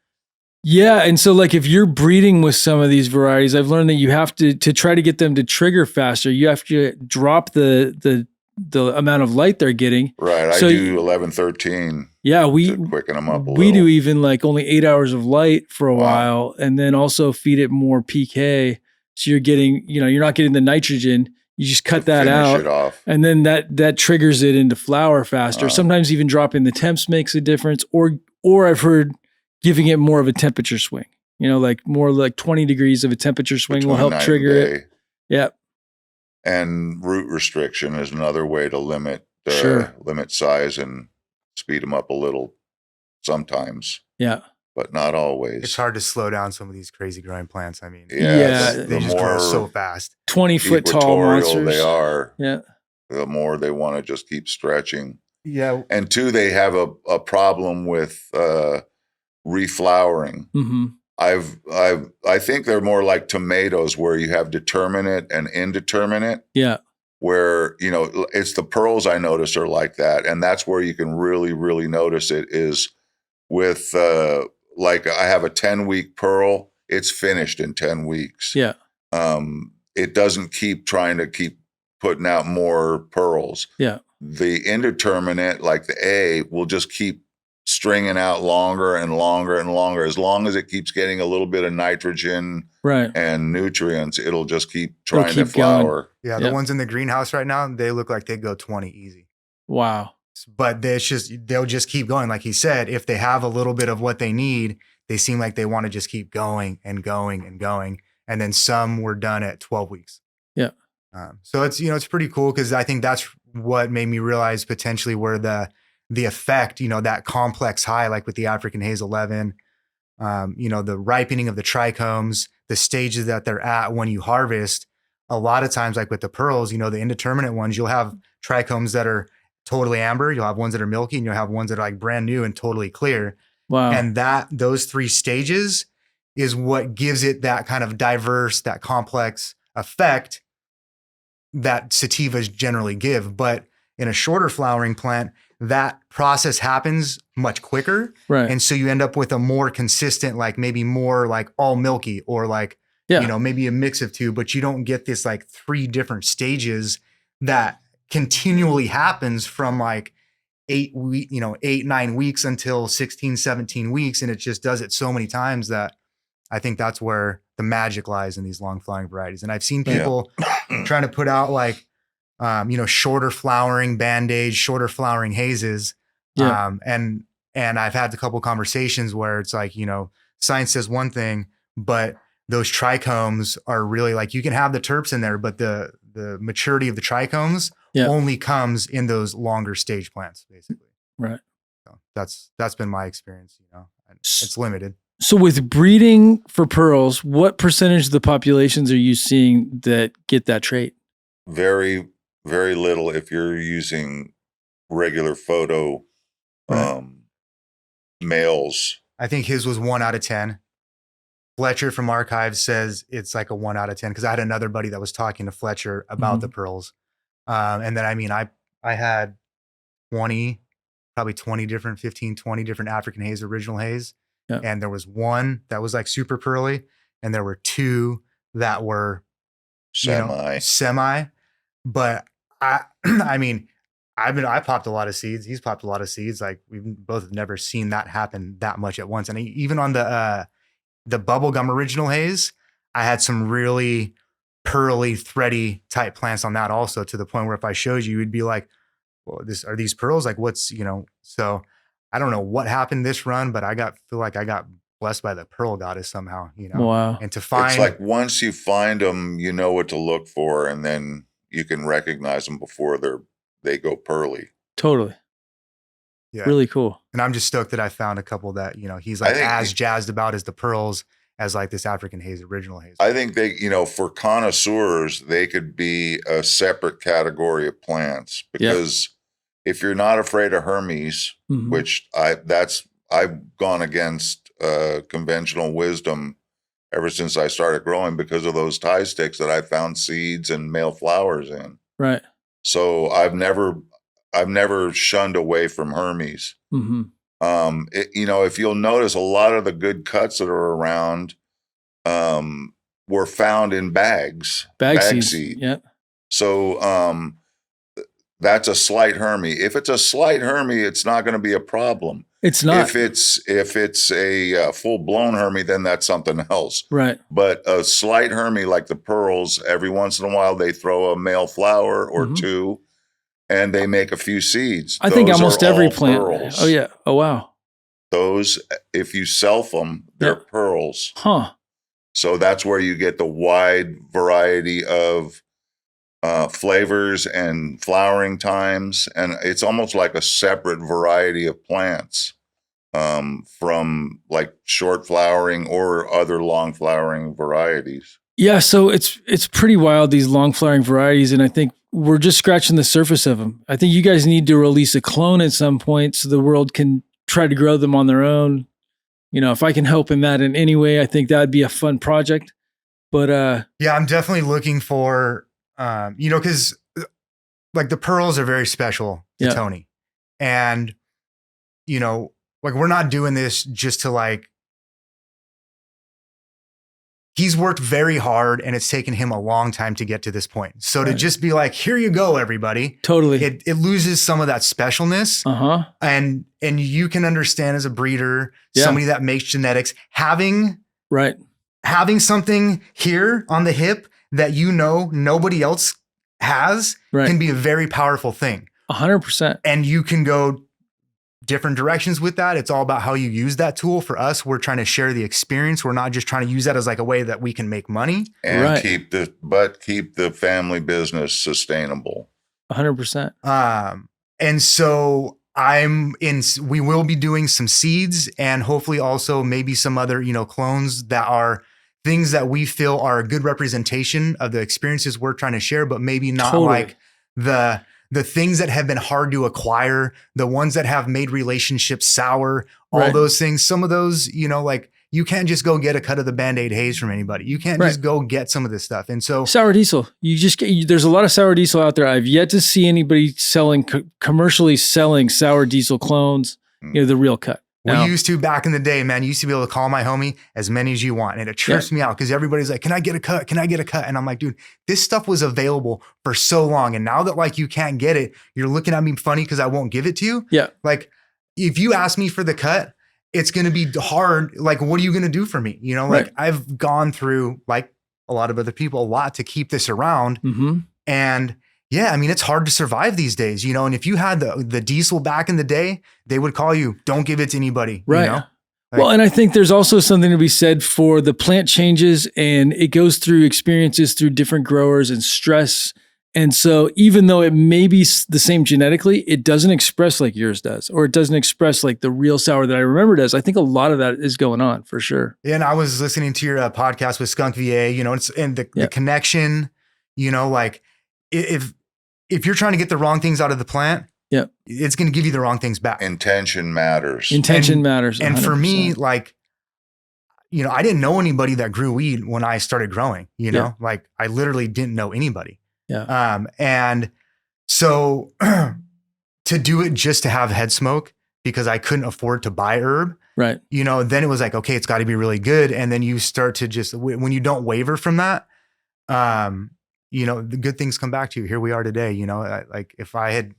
Yeah. And so like if you're breeding with some of these varieties, I've learned that you have to try to get them to trigger faster, you have to drop the amount of light they're getting. Right. So I do 11, 13. Yeah. To quicken them up a little. We do even like only 8 hours of light for a Wow. while, and then also feed it more PK. So you're getting, you're not getting the nitrogen. You just cut that out, it off. and then that triggers it into flower faster. Sometimes even dropping the temps makes a difference, or I've heard giving it more of a temperature swing. Like more like 20 degrees of a temperature swing will help trigger it. Yeah. And root restriction is another way to limit size and speed them up a little sometimes. Yeah. But not always. It's hard to slow down some of these crazy growing plants. I mean, they just grow so fast. 20-foot tall monsters. They are. Yeah. The more they want to just keep stretching. Yeah. And two, they have a problem with reflowering. Mm-hmm. I think they're more like tomatoes where you have determinate and indeterminate. Yeah. Where, it's the pearls I notice are like that. And that's where you can really, really notice it is with, like I have a 10-week pearl, it's finished in 10 weeks. Yeah. It doesn't keep trying to keep putting out more pearls. Yeah. The indeterminate, like the A, will just keep stringing out longer and longer and longer. As long as it keeps getting a little bit of nitrogen and nutrients, it'll just keep trying to flower. Yeah, the ones in the greenhouse right now, they look like they go 20 easy. Wow. But they'll just keep going. Like he said, if they have a little bit of what they need, they seem like they want to just keep going and going and going. And then some were done at 12 weeks. Yeah. So it's, it's pretty cool because I think that's what made me realize potentially where the effect, that complex high, like with the African Haze 11, the ripening of the trichomes, the stages that they're at when you harvest. A lot of times, like with the pearls, the indeterminate ones, you'll have trichomes that are totally amber. You'll have ones that are milky, and you'll have ones that are like brand new and totally clear. Wow. And those three stages is what gives it that kind of diverse, that complex effect that sativas generally give. But in a shorter flowering plant, that process happens much quicker. Right. And so you end up with a more consistent, like maybe more like all milky or like, maybe a mix of two, but you don't get this like 3 different stages that continually happens from like 8-9 weeks until 16, 17 weeks. And it just does it so many times that I think that's where the magic lies in these long flowering varieties. And I've seen people trying to put out like, shorter flowering Band-Aid, shorter flowering hazes. Yeah. And I've had a couple of conversations where it's like, science says one thing, but those trichomes are really like, you can have the terps in there, but the maturity of the trichomes only comes in those longer stage plants, basically. Right. So that's been my experience, it's limited. So with breeding for pearls, what percentage of the populations are you seeing that get that trait? Very, very little if you're using regular photo males. I think his was 1 out of 10. Fletcher from Archives says it's like a 1 out of 10 because I had another buddy that was talking to Fletcher about the pearls. And then, I had 20 different African Haze, original Haze. Yeah. And there was one that was like super pearly. And there were 2 that were semi. But I popped a lot of seeds. He's popped a lot of seeds. Like we both have never seen that happen that much at once. And even on the bubblegum original Haze, I had some really pearly, thready type plants on that also, to the point where if I showed you, you'd be like, well, are these pearls? Like what's, so I don't know what happened this run, but feel like I got blessed by the pearl goddess somehow, Wow. And to find, it's like once you find them, you know what to look for, and then you can recognize them before they go pearly. Totally. Yeah. Really cool. And I'm just stoked that I found a couple that, he's like as jazzed about as the pearls. as like this African haze, original haze. I think they, for connoisseurs, they could be a separate category of plants because if you're not afraid of Hermes, which I've gone against conventional wisdom ever since I started growing because of those tie sticks that I found seeds and male flowers in. Right. So I've never shunned away from Hermes. If you'll notice, a lot of the good cuts that are around were found in bags. Bag seed. Yep. So that's a slight Hermy. If it's a slight Hermy, it's not going to be a problem. It's not. If it's a full blown Hermy, then that's something else. Right. But a slight Hermy, like the pearls, every once in a while they throw a male flower or two, and they make a few seeds. I think almost every plant. Pearls. Oh yeah. Oh wow. Those, if you self them, they're pearls. Huh. So that's where you get the wide variety of flavors and flowering times. And it's almost like a separate variety of plants from like short flowering or other long flowering varieties. Yeah. So it's pretty wild, these long flowering varieties. And I think we're just scratching the surface of them. I think you guys need to release a clone at some point so the world can try to grow them on their own. If I can help in that in any way, I think that'd be a fun project. But yeah, I'm definitely looking for, because like the pearls are very special to Tony. And, like we're not doing this just to like, he's worked very hard and it's taken him a long time to get to this point. So to just be like, here you go, everybody. Totally. It loses some of that specialness. And you can understand as a breeder, somebody that makes genetics, having something here on the hip that nobody else has can be a very powerful thing. 100%. And you can go different directions with that. It's all about how you use that tool. For us, we're trying to share the experience. We're not just trying to use that as like a way that we can make money and keep the family business sustainable. 100%. And so we will be doing some seeds and hopefully also maybe some other, clones that are things that we feel are a good representation of the experiences we're trying to share, but maybe not like the things that have been hard to acquire, the ones that have made relationships sour, all those things. Some of those, like you can't just go get a cut of the Band-Aid haze from anybody. You can't just go get some of this stuff. And so sour diesel, there's a lot of sour diesel out there. I've yet to see anybody commercially selling sour diesel clones, the real cut. We used to back in the day, man, you used to be able to call my homie as many as you want. And it trips me out because everybody's like, can I get a cut? Can I get a cut? And I'm like, dude, this stuff was available for so long. And now that like you can't get it, you're looking at me funny because I won't give it to you. Yeah. Like if you ask me for the cut, it's going to be hard. Like, what are you going to do for me? I've gone through like a lot of other people, a lot to keep this around. And yeah, I mean, it's hard to survive these days, and if you had the diesel back in the day, they would call you, don't give it to anybody. Right. Well, and I think there's also something to be said for the plant changes and it goes through experiences through different growers and stress. And so even though it may be the same genetically, it doesn't express like yours does, or it doesn't express like the real sour that I remember does. I think a lot of that is going on for sure. Yeah, and I was listening to your podcast with Skunk VA, and the connection, like if you're trying to get the wrong things out of the plant, it's going to give you the wrong things back. Intention matters. Matters. 100%. And for me, like, I didn't know anybody that grew weed when I started growing, like I literally didn't know anybody. Yeah. And so to do it just to have head smoke because I couldn't afford to buy herb, right. Then it was like, okay, it's got to be really good. And then you start to just, when you don't waver from that, the good things come back to you. Here we are today, like if I had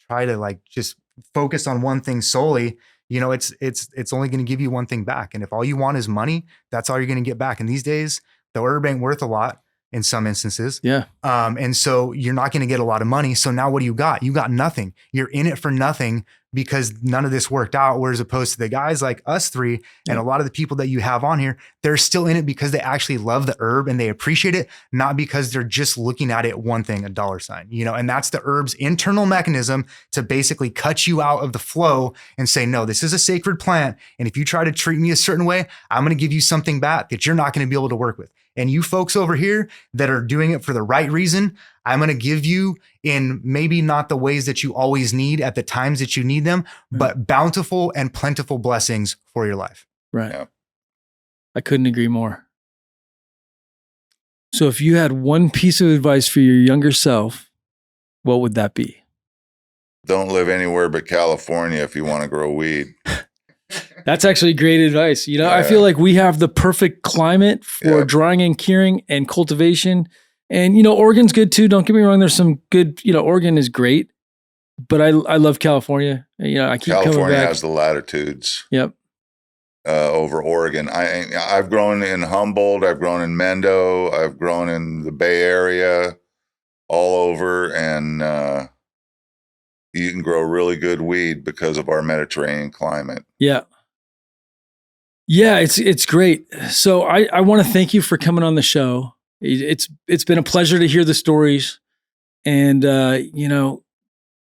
tried to like just focus on one thing solely, it's only going to give you one thing back. And if all you want is money, that's all you're going to get back. And these days the herb ain't worth a lot in some instances. Yeah. And so you're not going to get a lot of money. So now what do you got? You got nothing. You're in it for nothing. because none of this worked out. Whereas opposed to the guys like us three and a lot of the people that you have on here, they're still in it because they actually love the herb and they appreciate it, not because they're just looking at it one thing, $, you know, and that's the herb's internal mechanism to basically cut you out of the flow and say, no, this is a sacred plant. And if you try to treat me a certain way, I'm going to give you something back that you're not going to be able to work with. And you folks over here that are doing it for the right reason, I'm going to give you in maybe not the ways that you always need at the times that you need them, but bountiful and plentiful blessings for your life. Right. Yeah. I couldn't agree more. So if you had one piece of advice for your younger self, what would that be? Don't live anywhere but California if you want to grow weed. That's actually great advice. You know, I feel like we have the perfect climate for drying and curing and cultivation. And, you know, Oregon's good too. Don't get me wrong. There's some good, you know, Oregon is great, but I love California. You know, I keep coming back. California has the latitudes. Yep. Over Oregon. I've grown in Humboldt. I've grown in Mendo. I've grown in the Bay Area, all over. And, you can grow really good weed because of our Mediterranean climate. Yeah. Yeah, it's great. So I want to thank you for coming on the show. It's been a pleasure to hear the stories. And you know,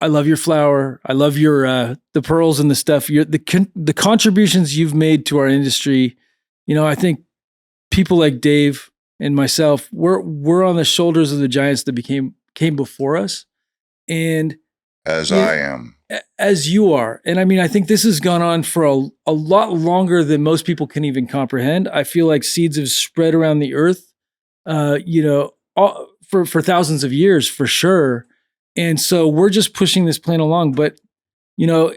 I love your flower. I love your the pearls and the stuff. The contributions you've made to our industry. You know, I think people like Dave and myself, we're on the shoulders of the giants that came before us. And as I am. As you are. And I mean, I think this has gone on for a lot longer than most people can even comprehend. I feel like seeds have spread around the earth, you know, for thousands of years, for sure. And so we're just pushing this plant along. But, you know,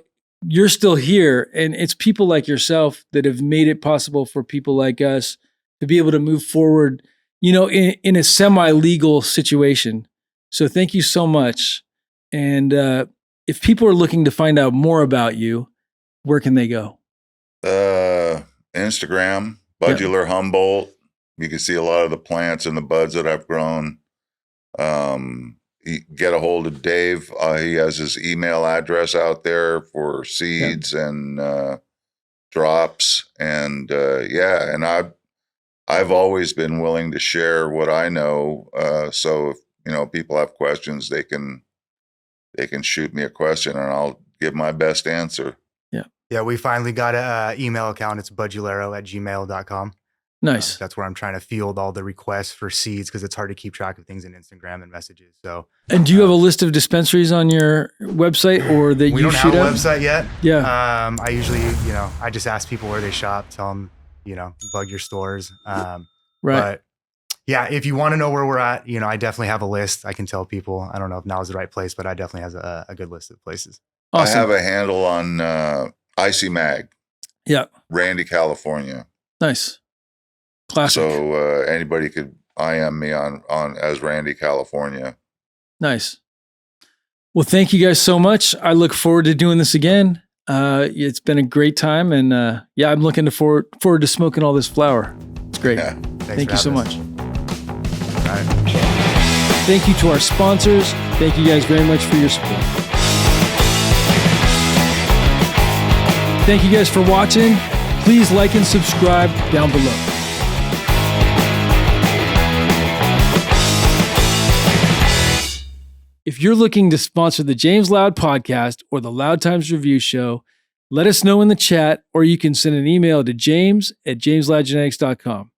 you're still here. And it's people like yourself that have made it possible for people like us to be able to move forward, you know, in a semi-legal situation. So thank you so much. And if people are looking to find out more about you, where can they go? Instagram, Budularo Humboldt. You can see a lot of the plants and the buds that I've grown. Get a hold of Dave. He has his email address out there for seeds and drops. And and I've always been willing to share what I know. So if, you know, people have questions, they can shoot me a question and I'll give my best answer. Yeah. Yeah. We finally got an email account. It's budularo@gmail.com. Nice. That's where I'm trying to field all the requests for seeds because it's hard to keep track of things in Instagram and messages. So, and do you have a list of dispensaries on your website or that we you don't shoot have a out? website yet. Yeah. I usually, you know, I just ask people where they shop, tell them, you know, bug your stores. Right. But yeah, if you want to know where we're at, you know, I definitely have a list. I can tell people. I don't know if now is the right place, but I definitely has a good list of places. Awesome. I have a handle on Icy Mag. Yeah. Randy, California. Nice. Classic. So anybody could IM me on as Randy, California. Nice. Well, thank you guys so much. I look forward to doing this again. It's been a great time, and I'm looking forward to smoking all this flower. It's great. Yeah. Thank you so much. All right. Thank you to our sponsors. Thank you guys very much for your support. Thank you guys for watching. Please like and subscribe down below. If you're looking to sponsor the James Loud podcast or the Loud Times Review Show, let us know in the chat, or you can send an email to james@jamesloudgenetics.com.